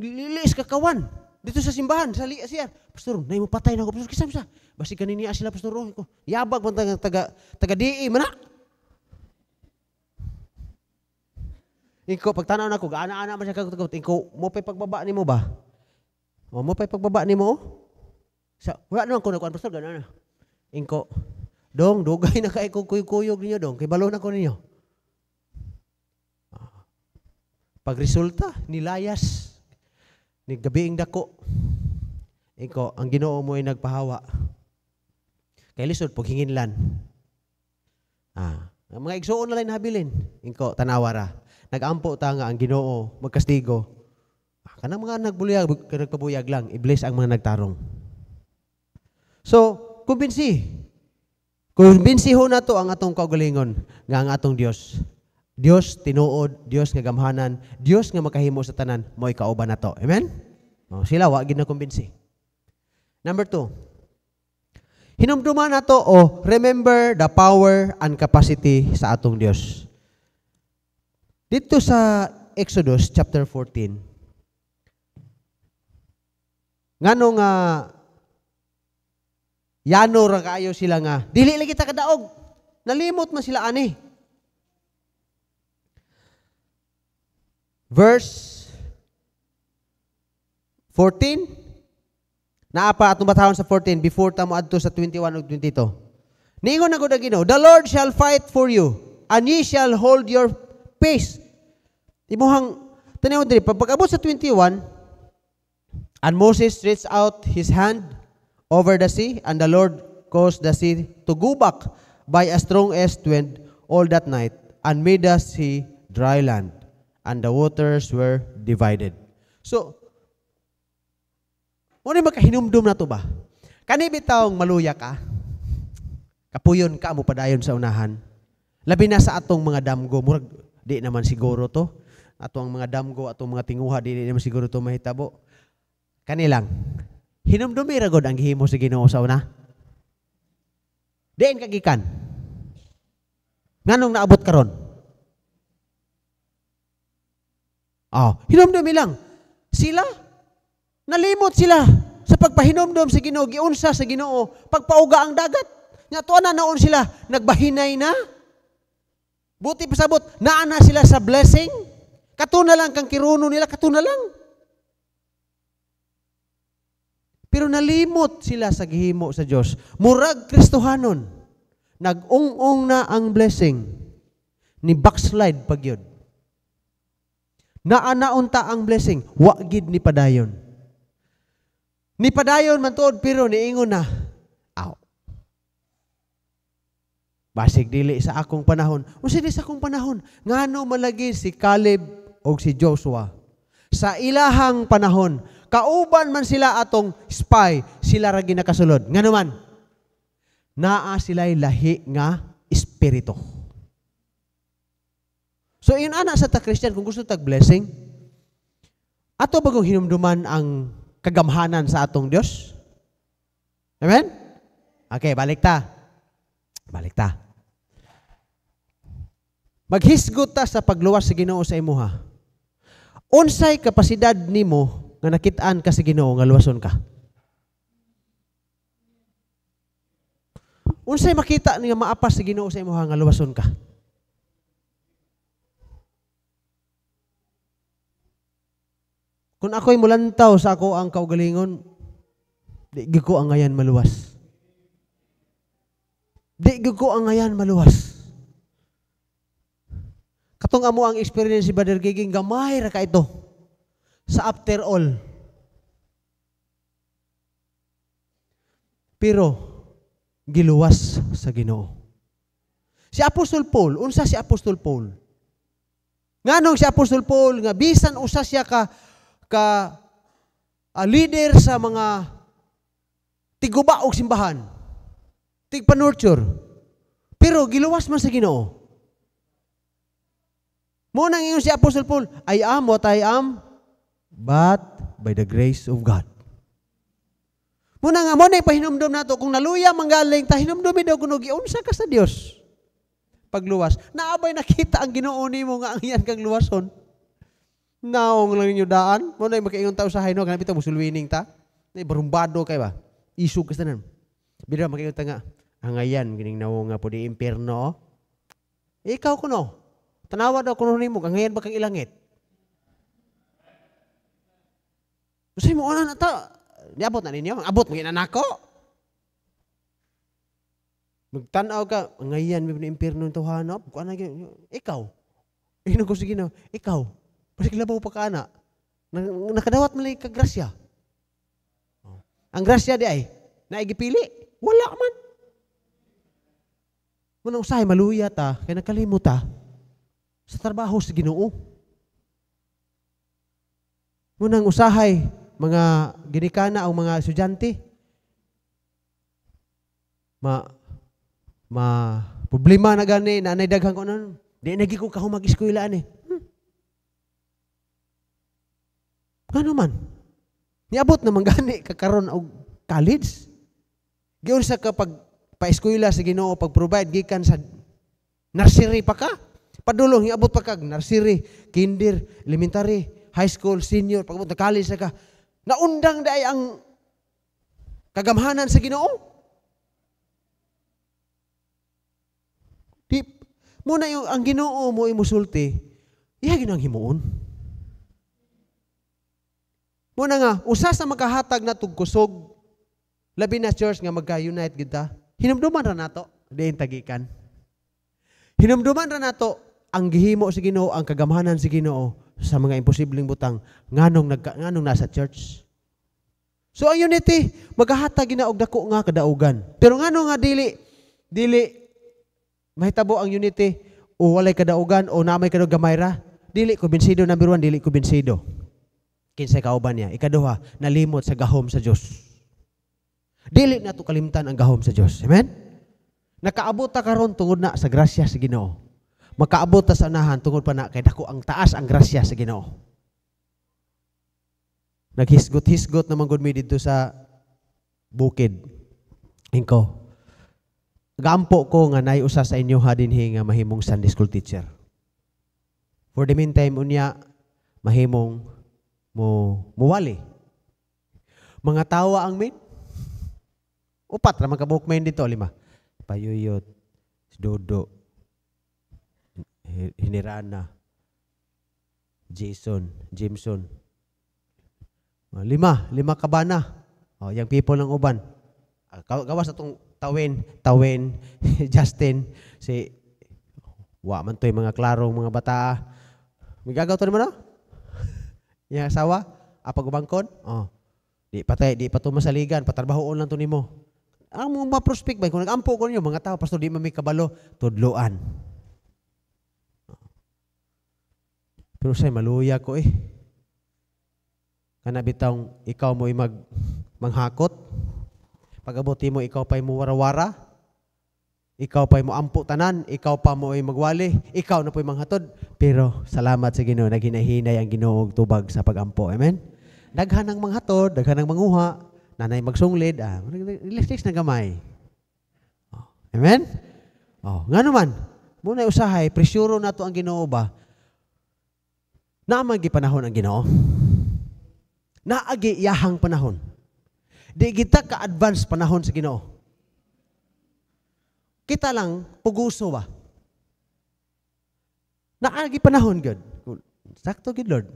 lilis kakawan, dito sa simbahan, sa siya, pastor, nahi mo patay na ako, pastor, kisam siya, basi kanini sila, pastor, yabag man taga-DE, mana? Iko, pagtanaw na ko, gaana-ana man siya kagot-kagot, iko, mo pa'y pagbaba ni mo ba? Mo pa'y pagbaba ni mo? Wala naman ko nagkuhan, pastor, gano'n na. Iko, dong, dugay na kay kuyog ninyo, dong, kay balo na ko ninyo. Pagresulta, nilayas, ni gabiing dako. Iko, ang Ginoo mo ay nagpahawa. Kay lisod, paghinginlan. Ang mga igsuon na lang habilin. Iko, tanawara. Nag-ampo ta nga ang Ginoo, magkastigo. Kanang mga nagpabuyag lang, iblis ang mga nagtarong. So, kumbinsiho na to ang atong kaugalingon nga ang atong Dios. Dios tinuod, Dios nga gamhanan, Dios nga makahimo sa tanan, mo'y kauban na to. Amen? Sila, wa gid na kumbinsi. Number 2. Hinumduman na to, remember the power and capacity sa atong Dios. Dito sa Exodus chapter 14, ngano nga yano ra kaayo sila nga dili lagi ta kadaog, nalimot man sila ani. Verse 14, naapa atong batahon sa 14 before ta moadto sa 21 ug 22. Niingon na gud ang Ginoo, the Lord shall fight for you, and ye shall hold your peace. Imuhang tanaw diri pag-abot sa 21, and Moses stretched out his hand over the sea, and the Lord caused the sea to go back by a strong east wind all that night, and made the sea dry land, and the waters were divided. So, ano yung makahinumdum na to ba? Kani bitawng maluya ka, kapuyon ka mo padayon sa unahan, labi na sa atong mga damgo, murag di naman siguro to, atong mga damgo, atong mga tinguha, di naman siguro to mahitabo. Kanilang, hinumdumi ra gud ang gihimo sa Ginoo sa una. Diin kagikan. Nganong naabot karon? Hinumdumi lang. Sila, nalimot sila sa pagpahinumdum sa Ginoo, giunsa sa Ginoo, pagpauga ang dagat. Nya tuwa na naon sila, nagbahinay na. Buti pasabot, naana sila sa blessing. Katuna lang kang kiruno nila, katuna lang. Pero nalimot sila sa gihimo sa Dios. Murag Kristohanon, nag-ung-ung na ang blessing, ni backslide pagyod. Naanaunta ang blessing, wa gid ni padayon. Ni padayon man tuod pero niingon na, basig dili sa akong panahon. Unsa di sa akong panahon? Ngano malagi si Caleb o si Joshua sa ilahang panahon, kauban man sila atong spy, sila ra ginakasulod. Ngano man? Naa sila'y lahi nga espiritu. So, yun ana sa ta-Christian, kung gusto tag-blessing, ato bagong hinumduman ang kagamhanan sa atong Diyos? Amen? Okay, balik ta. Maghisgot ta sa pagluwas sa Ginoo sa imuha. Unsay kapasidad nimo nga nakit-an ka sa Ginoo nga luwason ka? Unsay makita nga maapas sa Ginoo sa imuha nga luwason ka? Kung ako'y mulantaw sa ako ang kaugalingon, di ko ang ngayan maluwas. Katong amo ang experience si Brother Giging, gamay ra ka ito. Sa after all. Pero, giluwas sa Ginoo. Si Apostol Paul, unsa si Apostol Paul? Nganong si Apostol Paul, nga bisan usa siya ka leader sa mga tiguba og simbahan, tigpanurture, pero giluwas man sa Ginoo. Mo nang ingon si Apostle Paul, I am what I am, but by the grace of God. Mo na pahinumdum nato, kung naluya manggaling ta, hinumdumi daw kuno giunsa ka sa Dios. Pagluwas, naabay nakita ang Ginoo nimo nga ang iyan kang luwason. Naong lang ninyo daan. Mo na makaingon ta usahay no, kanang bitaw musulwining ta. Nay barumbado kay ba? Isug ka tanan. Bida makaingon ta nga, angayan gining nawo nga po di impierno. Ikaw kuno. Tanawa daw kuno nimo, angayan ba kang ilangit? Usay mo ana na ta. Niabot na ninyo, abot mo ginanako. Magtanaw ka, angayan mi impierno to hanap. Kuan na ikaw. Ino ko sige na, ikaw. Pasig labaw pa ka ana. Nakadawat man kag grasya. Ang grasya di ay naigipili. Wala man. Munang usahay maluya ta, kay nakalimot ta sa trabaho sa Ginoo. Munang usahay mga ginikana o mga estudyante. ma problema na gani, nanay daghan ko na, di nagi ko kahong mag-eskwela ani. Ano man? Niabot naman gani kakaron og college. Giyon sa kapag pa-eskwela sa Ginoo pag-provide gikan sa nursery pa ka. Padulong hiabot pa kag nursery, kinder, elementary, high school, senior, pag college ka. Naundang day ang kagamhanan sa Ginoo. Di muna yung ang Ginoo mo imusulti, iya ginang himuon. Muna nga, usa sa makahatag na tugkusog, labi na church nga magka-unite kita, hinumduman ra nato, diin tagikan. Hinumduman ra nato ang gihimo sa Ginoo, ang kagamhanan sa Ginoo sa mga imposibleng butang nganong nasa church. So ang unity, magkahatag gina og dako nga kadaugan. Pero ngano nga dili mahitabo ang unity o walay kadaugan o namay kadog gamay ra? Dili ko bensido, number 1, dili ko bensido. Kinsay kauban niya. Ikaduha, nalimot sa gahom sa Dios. Dili na to kalimtan ang gahom sa Dios. Amen? Nakaabot ta karon tungod na sa grasya sa Ginoo. Makaabot ta sa unahan tungod pa na kay dako ang taas ang grasya sa Ginoo. Naghisgot-hisgot naman gud mi dito sa bukid. Ingko. Gampo ko nga nay usa sa inyo ha dinhi nga mahimong Sunday school teacher. For the meantime unya mahimong muwali. Mga tawa ang min. Upat ra man ka buhok main dito, 5. Payuyot, Dodo, Hinirana, Jameson. 5 kabana. Oh, yang people ng uban. Gawas atong Tawin, Justin, si wa man toy mga klarong mga bata. Migagaw to naman no? Yang asawa, apag ubangkon? Oh. Di pa to masaligan, patrabahoon lang to nimo. Ang mga prospect ba kung nagampo ko niyo mga tao pastor di man may kabalo, tudloan. Pero say maluya ko Kana bitang ikaw mo manghakot. Pag-abuti mo ikaw pa'y mo warawara. Ikaw pa'y mo ampo tanan, ikaw pa mo ay magwali, ikaw na po'y manghatod. Pero salamat sa Ginoo, naghinahinay ang Ginoo og tubag sa pagampo. Amen? Daghan ang manghatod, daghan ang manguha, nanay magsunglid, relax na gamay. Oh. Amen? Oh, nga naman, muna usahay, presyuro na to ang Ginoo ba? Naamang gipanahon ang Ginoo? Naagi iyahang panahon. Di kita ka-advance panahon sa Ginoo. Kita lang, puguso ba? Naagi panahon, God. Sakto, good Lord.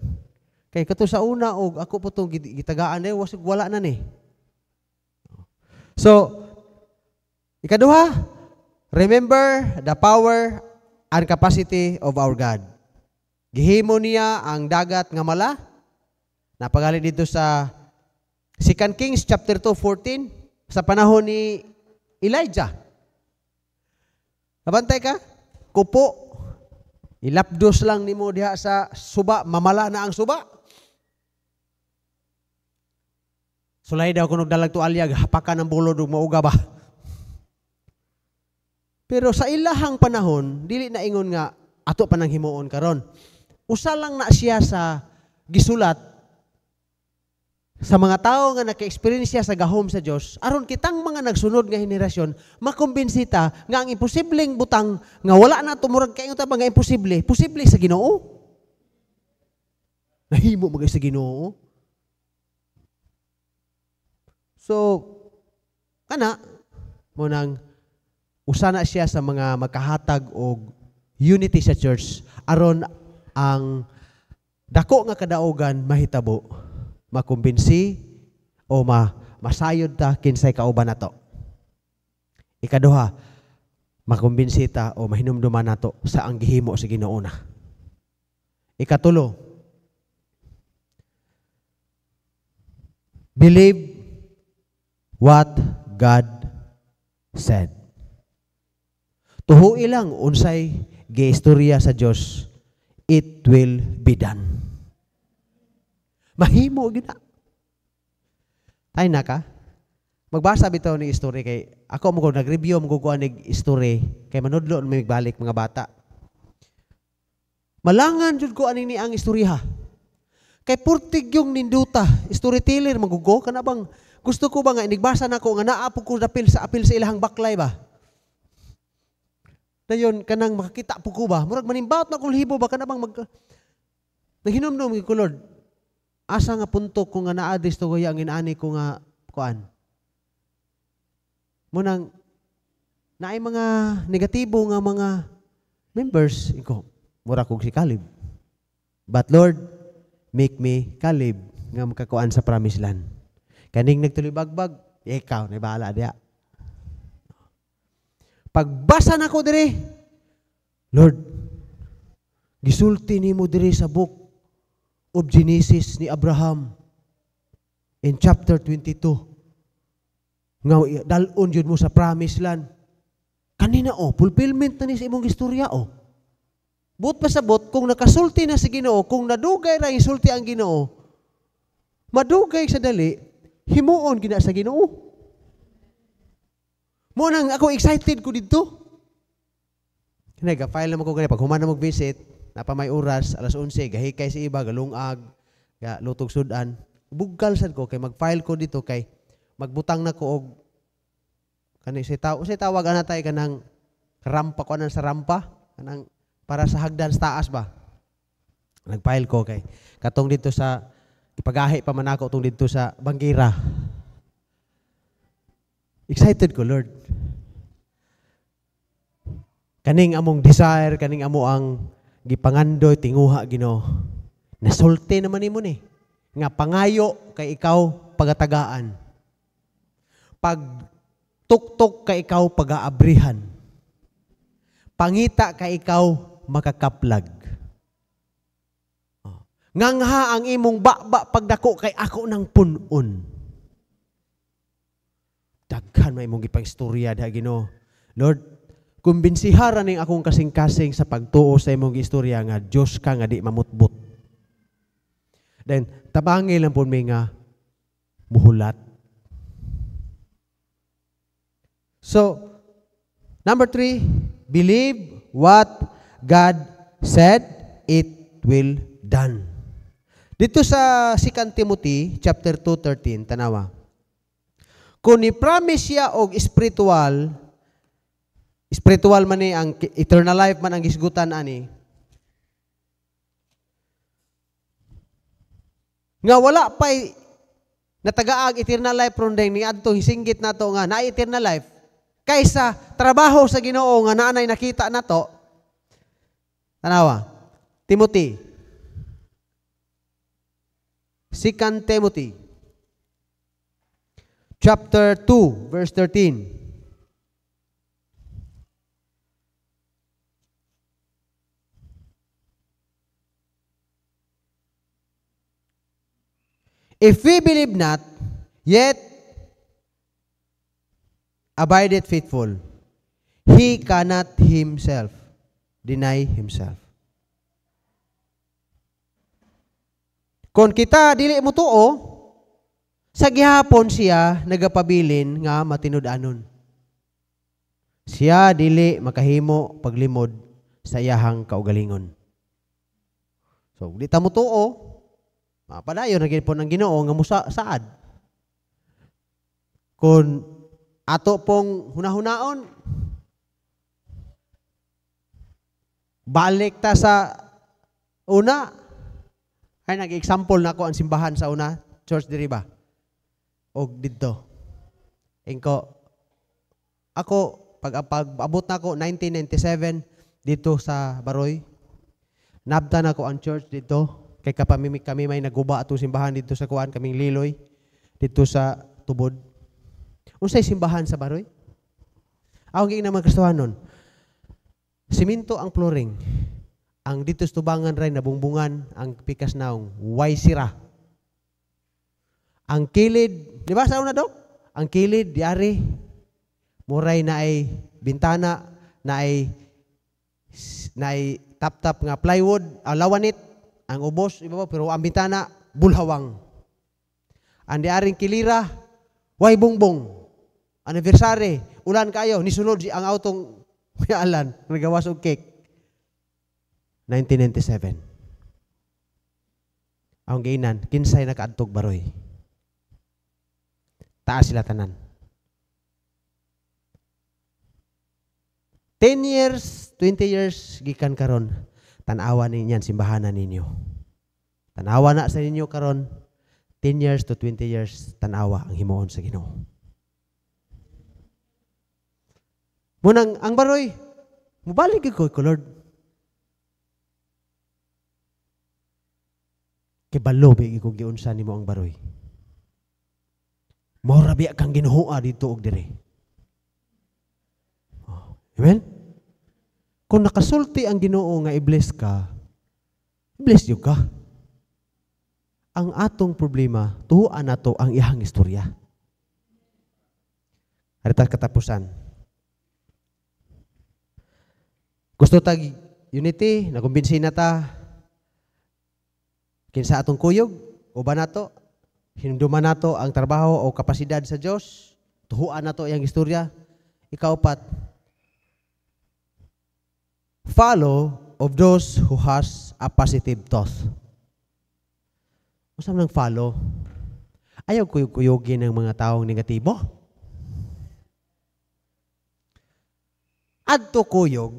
Kay kato sa una, o ako po itong gitagaan, wala na ni. So, ikaduha, remember the power and capacity of our God. Gihimo niya ang dagat nga mala. Napagali dito sa 2 Kings chapter 2:14 sa panahon ni Elijah. Nabantay ka? Kupo. Ilapdos lang nimo diha sa suba, mamala na ang suba. Sulay daw kung nagdalag to alyag, hapakan ng bulod ug mauga ba? Pero sa ilahang panahon, dili na ingon nga ato pa nang himuon karon. Usa lang na siya sa gisulat sa mga tao nga naka-experience sa gahom sa Dios, aron kitang mga nagsunod nga henerasyon, makumbensita nga ang imposibleng butang nga wala na tumurag kayo ta nga imposible, posible sa Ginoo. Nahimo magay sa Ginoo. So, kana mo nang usa na siya sa mga makahatag og unity sa church aron ang dako nga kadaugan mahitabo, makumbinsi o masayod ta kinsay kauban nato. Ikaduha, makumbinsi ta o mahinumduman nato sa ang gihimo sa Ginoo na. Ikatulo, believe what God said. Tuhui lang unsay giistorya sa Dios, it will be done. Mahimo gina. Tay na ka? Magbasa bitaw ni story kay ako mo ko nag-review mo ko anig story kay manudlo may balik mga bata. Malangan jud ko ani ni ang istorya. Kay purtig yung ninduta, storyteller magugo kana bang gusto ko ba nga inigbasa nako nga naa po ko apil sa ilahang baklay ba. Dayon kanang makakita po ko ba murag manimbaot na kung hibo ba kana bang naghinom-nom ko Lord. Asa nga punto ko nga naa disto kuya ang inani ko nga kuan. Munang naay mga negatibo nga mga members ko mura kog si Caleb. But Lord, make me Caleb nga makakuan sa promised land. Kaning nagtuloy-bagbag, ikaw na bahala diya. Pagbasa na ko dire, Lord, gisulti nimo dire sa book of Genesis ni Abraham in chapter 22. Nga dalon yun mo sa promised land. Kanina fulfillment na ni sa imong istorya But pa sa bot, kung nakasulti na si Ginoo, kung nadugay ra isulti ang Ginoo, madugay sa dali, himuon gina sa Ginoo. Mo nang ako excited ko dito. Nag-file naman ko ganyan. Pag humana mag-visit, napa may oras, alas 11, gahikay si iba, galungag, lutog sudan. Bugkal sad ko, kay mag-file ko dito, kay magbutang na ko og kani si tawag ana tay kanang rampa ko sa rampa, kanang para sa hagdan sa taas ba. Nag-file ko kay katong dito sa ipagahi pa man ako tong dito sa Bangira. Excited ko, Lord. Kaning among desire, kaning amo ang gipangandoy tinguha Ginoo. Nasulti naman nimo ni nga pangayo kay ikaw pagatagaan. Pag tuktok kay ikaw pag-aabrihan. Pangita kay ikaw makakaplag. Ngangha ang imong baba pagdako kay ako ng punon. Daghan may imong gipang istorya diha Ginoo. Lord, kumbinsiharan ning akong kasing-kasing sa pagtuo sa imong istorya nga Dios ka nga di mamutbot. Then tabangi lang pud mi nga muhulat. So, number 3, believe what God said, it will done. Dito sa 2 Timothy chapter 2:13 tanawa. Kung ni-promise siya og spiritual man ni ang eternal life man ang gisgutan ani. Nga wala pa'y natagaag eternal life ron ding ni adto hisinggit nato nga na eternal life kaysa trabaho sa Ginoo nga naanay nakita nato. Tanawa. Timothy. 2 Timothy chapter 2 verse 13. If we believe not, yet abideth faithful, he cannot himself deny himself. Kung kita dili mo tuo, sa gihapon siya nagapabilin nga matinud-anon. Siya dili makahimo paglimod sa iyahang kaugalingon. So, di ta mo tuo, padayon na po ng Ginoo nga musaad. Kung ato pong hunahunaon, balik ta sa una. Ay nag-example na ko ang simbahan sa una, church diri ba? O dito. Ako, pag abot na ko, 1997, dito sa Baroy, nabta na ko ang church dito. Kay kami may naguba ato simbahan dito sa kuan, kaming Liloy, dito sa Tubod. Unsay simbahan sa Baroy? Ang giing naman Kristohanon nun. Siminto ang flooring. Ang dito sa tubangan rin na bungbungan, ang pikas naong, way sira. Ang kilid, di ba sa una Dok? Ang kilid, diari, muray na ay bintana, na ay tap-tap nga plywood, lawanit, ang ubos, iba ba, pero ang bintana, bulhawang. Ang diaring kilira, way bongbong. anniversary, ulan kayo, nisulod ang autong alan, nagawas og cake. 1997. Ang giinan, kinsay nakaadtog baroy. Taas sila tanan. 10 years, 20 years, gikan karon, tanawa ninyan, simbahanan ninyo. Tanawa na sa ninyo karon, 10 years to 20 years, tanawa ang himuon sa Ginoo. Munang, ang baroy, mubalik ko, Lord. Kibalo, bigi ko giunsa nimo ang baroy. Mora biya kang ginuhua dito og dire. Amen? Kung nakasulti ang Ginoo nga i-bless ka, bless you ka. Ang atong problema, tuhuan nato ang iyang istorya. Harita katapusan. Gusto tag unity, nakumbinsi na ta, kinsa atong kuyog, uban nato, hinumduman nato ang trabaho o kapasidad sa Dios, tuhuan nato iyang istorya. Ikaupat, follow of those who has a positive thought. Masam nang follow. Ayaw kuyog-kuyogin ng mga taong negatibo. Adto kuyog,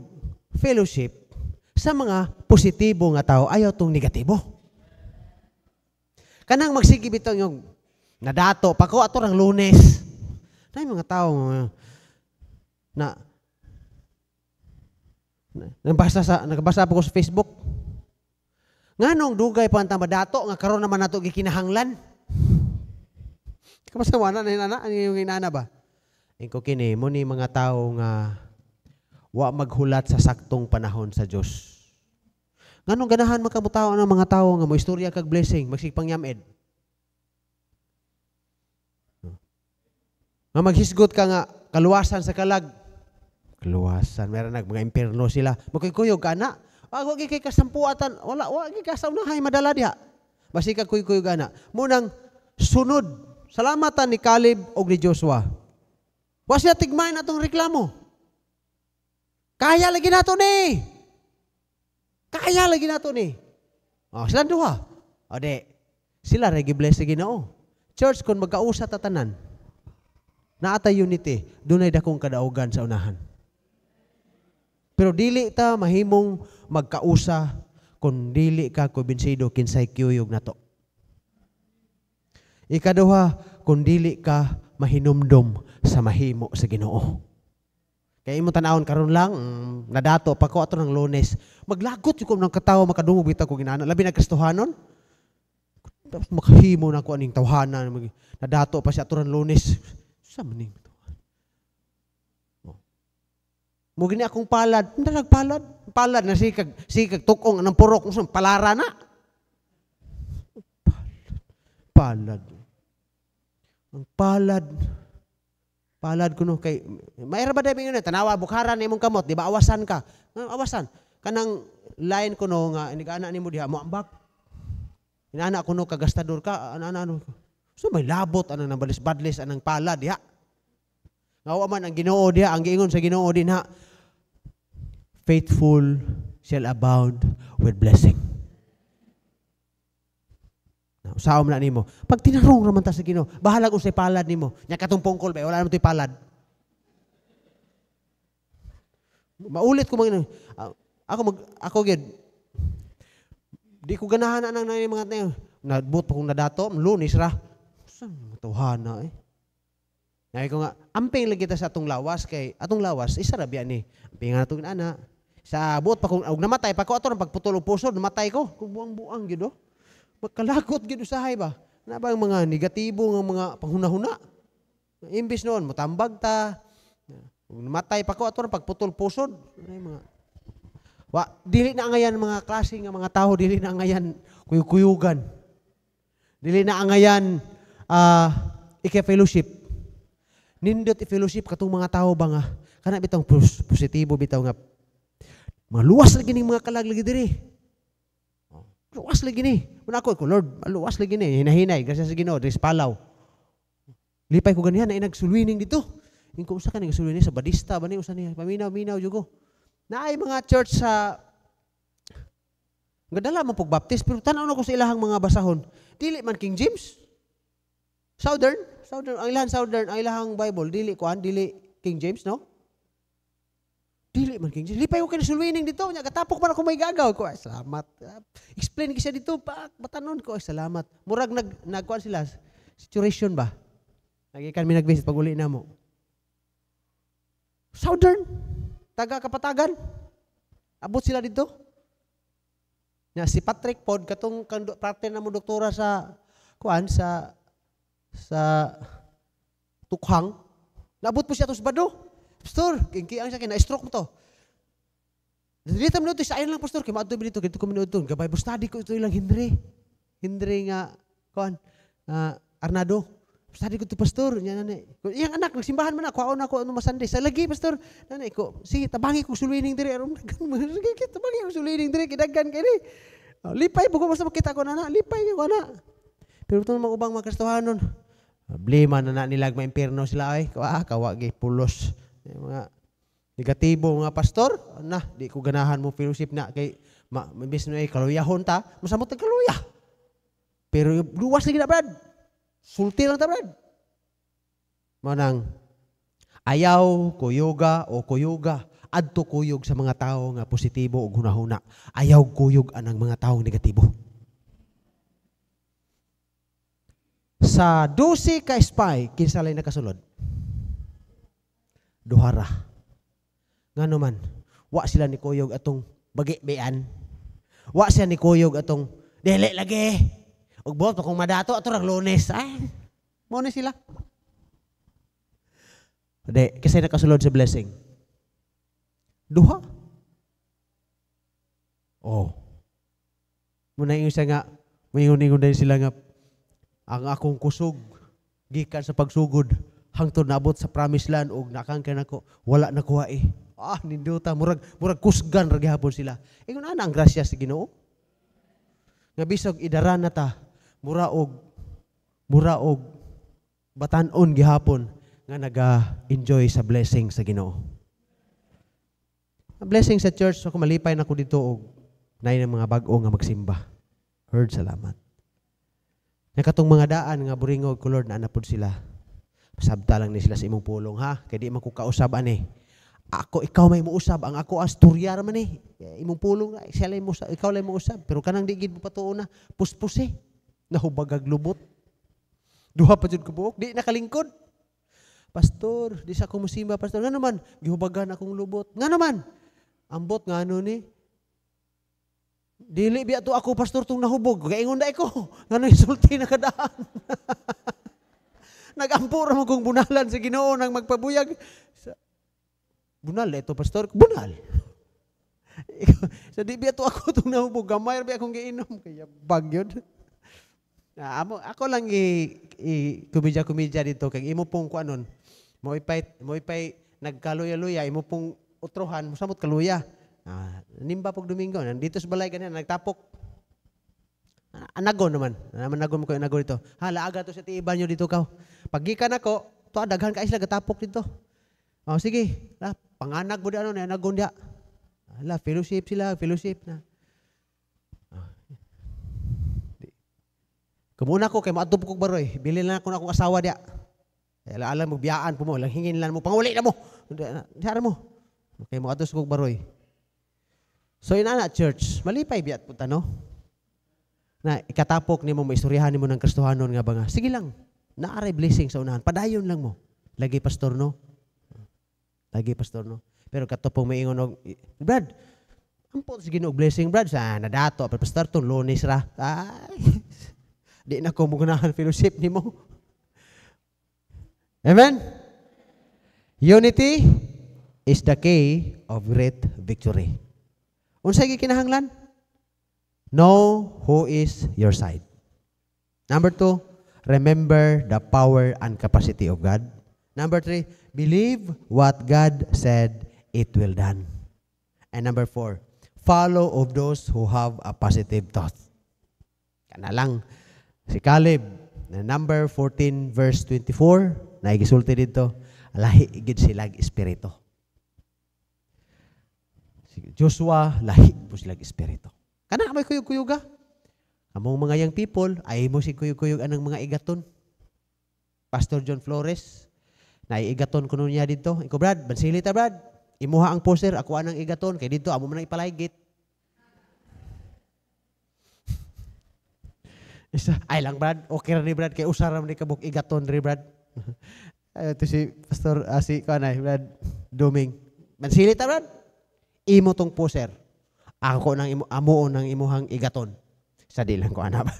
fellowship, sa mga positibo nga tao, ayaw tong negatibo. Kanang magsigib ito yung nadato, pako ato ng Lunes. Na yung mga tao na nagbasa po ko sa Facebook. Nganong dugay pa ang tambadato nga karon naman nato gikinahanglan. Kapasawa na inana, ano yung inana ba? Ingko kini mo ni mga tao nga wa maghulat sa saktong panahon sa Dios. Nganong ganahan makamutaw ng mga tao nga mo istorya kag blessing, magsigpangyamid. Nga maghisgot ka nga kaluwasan sa kalag. Kaluwasan, meron mga impierno sila. Magkuyog ka na. Wag kay kasampuatan, wag kay kasaunahay madala diha. Basi ka kuyog ana. Munang sunod, salamatan ni Caleb og ni Joshua. Wa siya tigmay natong reklamo. Kaya lagi nato ni. Kaya lagi nato ni. Oh, sila duha. O de, sila ra gi-bless sa Ginoo. Church kon magkausa ta tanan. Naatay unity, dunay dakong kadaugan sa unahan. Pero dili ta mahimong magkausa kung dili ka kumbinsido kinsay kuyog nato. Ikaduha, kung dili ka mahinumdom sa mahimo sa Ginoo. Kaya imo tan-awon karon lang nadato pa ko ato ng Lunes. Maglagot ko ng katawo makadungog bitaw ko ginana. Labi na Kristohanon. Tapos makahimo na ko aning tawhanan. Nadato pa siya ato ng Lunes. Sa maning mugini akong palad, hindi nagpalad. Palad na sikag tukong ng purok, palara na. Palad. Ang palad ko no, kay, mayroon ba dahil yun, tanawa, bukharan na imong kamot, di ba, awasan ka. Awasan. Kanang line ko no, nga, inigana ni mo diha, mo ambak. Inana ko no, kagastador ka, ano. So may labot, nang balis-badlis, anang palad, diha. Ngawa man ang Ginoo diha, ang giingon sa Ginoo din ha, faithful shall abound with blessing. Usaw man na nimo. Pag tinarong raman ta sa Ginoo, bahala kung say palad nimo. Nya katong pungkol ba, wala naman to'y palad. Maulit ko mga ako gid. Di ko ganahan nang mga tayo. Nabut pa kong nadato, Lunes ra. Saan tuhana eh. Nabi ko nga, amping lagi ta sa atong lawas kay atong lawas isa ra biya ni. Amping nga natong ana. Sa buot pa kung namatay pa ko ato nang pagputol og puso, namatay ko. Kung buang-buang gyud oh. Magkalagot gyud usahay ba. Na ba ang mga negatibo nga mga panghuna-huna. Imbis noon motambag ta. Kung namatay pa ko ato nang pagputol pusod. Ay mga dili na angayan mga klase nga mga tao, dili na angayan kuyugan. Dili na angayan ika-fellowship. Nindot i-fellowship katong mga tao ba nga kana bitong positibo bitaw nga maluwas lagi ning mga kalag lagi diri. Luwas lagi ni. Una ko Lord, maluwas lagi ni. Hinahinay kasi sa Ginoo, diri sa Palaw. Lipay ko ganihan na nagsulwining dito. Kung usa ka nagasulti ni sa Badista ba ni usa niya paminaw-minaw jugo. Naay mga church sa gadala man pog baptist pero tan-aw na ko sa ilahang mga basahon. Dili man King James. Southern, ang ilahang Bible dili King James, no? Dili man King James. Lipay ko kay sulwining dito nya gatapok man ako may gagaw ko. Ay, salamat. Explain ki siya dito pa batanon ko. Ay, salamat. Murag nagkuan sila. Situation ba? Nagikan mi nag-visit pag uli na mo. Southern, taga Kapatagan. Abot sila dito. Nya si Patrick Pod katong parte na mo doktora sa kuan sa Tukhang. Naabot po siya to sa Bado. Pastor, kingkiang siya, kina-stroke mo to. Dito mo ito, sa ayon lang, Pastor, kaya maadto dito, kaya ito kami ito. Gabay, study ko ito ilang Hindri. Hindri nga, kuan, Arnado. Study ko ito, Pastor. Iyang anak, nagsimbahan man ako, ako, masande. Sa lagi, Pastor. Nanay ko, sige, tabangi ko suluining dire. Tabangi ko suluining dire, kidagan ka ni. Lipay, buko basta makita ko na, lipay ko na. Pero ito namang ubang mga Kristohanon. Problema na nilag ma-impierno sila ay kawagi pulos mga negatibo mga pastor na di ko ganahan mo fellowship na kay mabis na kaluyahon ta masamot ang kaluya pero luwas lagi na brad sulti lang ta brad manang ayaw kuyuga o kuyuga adto kuyog sa mga tao nga positibo o hunahuna ayaw kuyog anang mga taong negatibo. Sa 12 ka spy, kinsa lay nakasulod? Duhara. Ngano man, wa sila ni kuyog atong bagi-bean. Wa siya ni kuyog atong dili lagi. Ug buot kung madato ato rang Lunes. Ay, mo ni sila. Ade, kasi nakasulod sa blessing. Duha. Oh. Muna yung isa nga, mayingon-ingon din sila nga ang akong kusog gikan sa pagsugod hangtod naabot sa promised land og nakangkan ako wala nakuha eh. Ninduta murag kusgan ra gihapon sila. Ingon ana ang grasya sa Ginoo. Nga bisag idara na ta mura og batan-on gihapon nga naga-enjoy sa blessing sa Ginoo. Ang blessing sa church so malipay na ko dito og nay mga bag-o nga magsimba. Heard salamat. Katong mga daan nga buringog ko Lord na anapod sila. Pasabta lang ni sila sa imong pulong ha. Kaya di man ko kausab ani. Ako ikaw may muusab ang ako as turyar man eh. Imong pulong siya lay mo ikaw lay muusab pero kanang di gid mo patuon na puspuse. Nahubagag lubot. Duha pa jud ko buok di nakalingkod. Pastor, di sa ako musimba pastor. Ngano man gihubagan akong lubot. Ngano man ambot ngano ni dili biya to ako pastor tong nahubog kay ingon dai ko ngano isulti na kadaan. Nagampura mo kong bunalan sa Ginoo nang magpabuyag bunal ito pastor bunal. Sa di biya to ako tong nahubog gamay biya akong giinom kaya bagyod. Ako lang kumidya dito kay imo pong kuanon mo ipay nagkaluya-luya imo pong utrohan mo samot kaluya. Nimba pag Domingo, nandito sa balay ganyan, nagtapok. Anagon naman. Anagon mo ko anagon dito. Laaga to sa tiiban nyo dito ka. Paggikan ako, to daghan ka isla, gatapok dito. Sige. Panganag mo di anagon dia. Fellowship sila, fellowship na. Kumuna ko, kay maadto po kong baroy. Bili lang ako na akong asawa dia. Alam mo, biyaan po mo. Lang hingin lang mo. Panguli na mo. Diyan mo. Okay, maadto sa kong baroy. So inana church, malipay biat punta no? Na ikatapok nimo maistoryahan nimo ng Kristohanon nga ba nga. Sige lang. Naaray blessing sa unahan. Padayon lang mo. Lagi pastor no. Pero katopong maingon og Brad. Ampot sige og blessing Brad sa nadato pa pastor tong Lunes ra. Ay. Di na ko mugunahan fellowship nimo. Amen. Unity is the key of great victory. Unsay gikinahanglan? Know who is your side. Number 2, remember the power and capacity of God. Number 3, believe what God said it will done. And number 4, follow of those who have a positive thought. Kana lang si Caleb, na number 14 verse 24, naigisulti dito, lahi gid silang espiritu. Joshua, lahi po silang espiritu. Kana may kuyog-kuyuga. Among mga young people, ay mo si kuyog-kuyog anang mga igaton. Pastor John Flores, naiigaton ko niya dito. Iko Brad, bansili ta Brad. Imuha ang poster, ako anang igaton. Kaya dito, amo man ipalaygit. Ay lang Brad, okay ra ni Brad. Kaya usaram ni kabuk igaton rin Brad. Ito si Pastor, si Kanay, Brad Duming. Bansili ta Brad. Imo tong poster. Ako nang amo nang imuhang igaton. Sa di lang ko ana ba.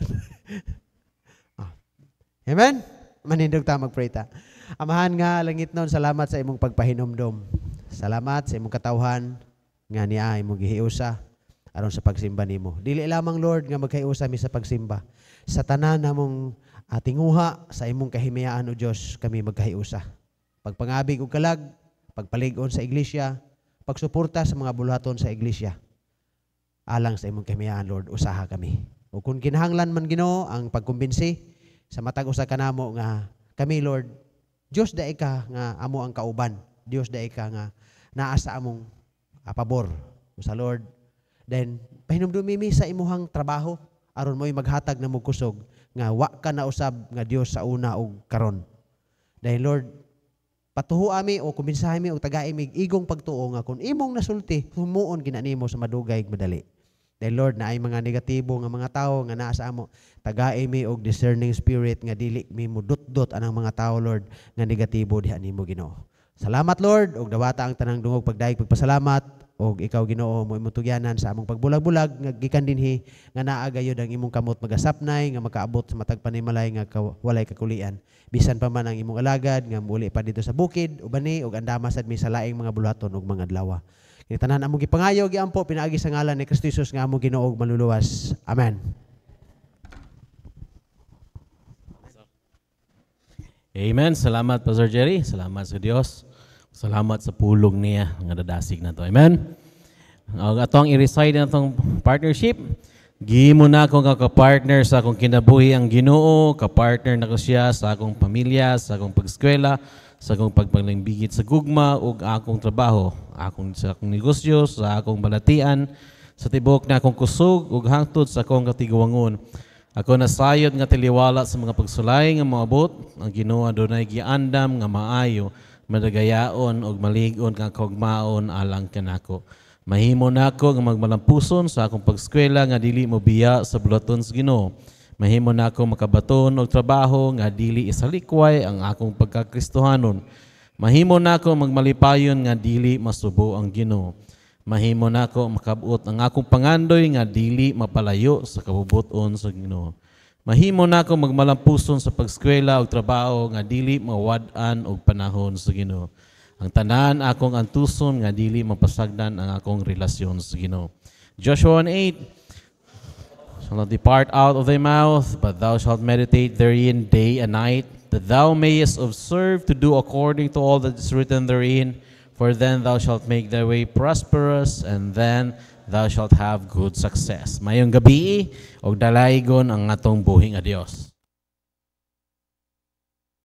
Amen. Manindog ta magpray ta. Amahan nga langit noon, salamat sa imong pagpahinomdom. Salamat sa imong katawhan nga niya imong gihiusa aron sa pagsimba nimo. Dili lamang Lord nga maghiusa mi sa pagsimba. Sa tanan namong tinguha sa imong kahimiyaan o Dios kami maghiusa. Pagpangabig og kalag, pagpalig-on sa iglesia, pagsuporta sa mga buluhaton sa iglesia. Alang sa imong kahimiyaan Lord, usaha kami. O kung kinahanglan man Ginoo ang pagkumbinsi sa matag usa kanamo nga kami Lord, Dios daay ka nga amo ang kauban. Dios daay ka nga naa sa among pabor sa Lord. Then pahinumdumi sa imuhang trabaho aron mo'y maghatag na mo kusog nga wa ka na usab nga Dios sa una ug karon. Dahil Lord, patuho ami o kumbinsahi mi o tagay mi igong pagtuo nga kung imong nasulti humuon ginanimo sa madugay ug madali. Dahil Lord, na ay mga negatibo nga mga tao nga naa sa amo, tagay mi og discerning spirit nga dili mi mudot-dot anang mga tao Lord nga negatibo diha nimo Ginoo. Salamat Lord og dawata ang tanang dungog pagdaig pagpasalamat og ikaw Ginoo mo imong tugyanan sa among pagbulag-bulag nga gikan dinhi nga naa gayud ang imong kamot magasapnay nga makaabot sa matag panimalay nga walay kakulian. Bisan pa man ang imong alagad nga muli pa dito sa bukid ubani og andama sad mi sa laing mga buluhaton ug mga adlaw. Tanan among gipangayo giampo pinaagi sa ngalan ni Kristo Jesus nga among Ginoo ug manluluwas. Amen. Amen. Salamat Pastor Jerry. Salamat sa Dios. Salamat sa pulong niya nga dadasig na to. Amen. Atong i-reside na itong partnership. Gihimo na akong ka-partner sa akong kinabuhi ang Ginoo, ka-partner na ko siya sa akong pamilya, sa akong pag-eskwela, sa akong pagpanglimbigit sa gugma ug akong trabaho, sa akong negosyo, sa akong balatian, sa tibok na akong kusog ug hangtod sa akong katigwangon. Ako nasayod nga tiliwala sa mga pagsulay nga moabot, ang Ginoo adunay giandam nga maayo, madagayaon og malig-on nga kaugmaon alang kanako. Mahimo nako nga magmalampuson sa akong pag-eskwela nga dili mobiya sa bulaton sa Ginoo. Mahimo nako makabaton og trabaho nga dili isalikway ang akong pagkakristohanon. Mahimo nako magmalipayon nga dili masubo ang Ginoo. Mahimo nako makabot ang akong pangandoy nga dili mapalayo sa kabubuton sa Ginoo. Mahimo nako magmalampuson sa pag-eskwela og trabaho nga dili mawad-an og panahon sa Ginoo. Ang tanan akong antuson nga dili mapasagdan ang akong relasyon sa Ginoo. Joshua 1:8 shall not depart out of thy mouth, but thou shalt meditate therein day and night, that thou mayest observe to do according to all that is written therein. For then thou shalt make thy way prosperous, and then thou shalt have good success. Mayong gabi, og dalaygon ang atong buhing a Dios.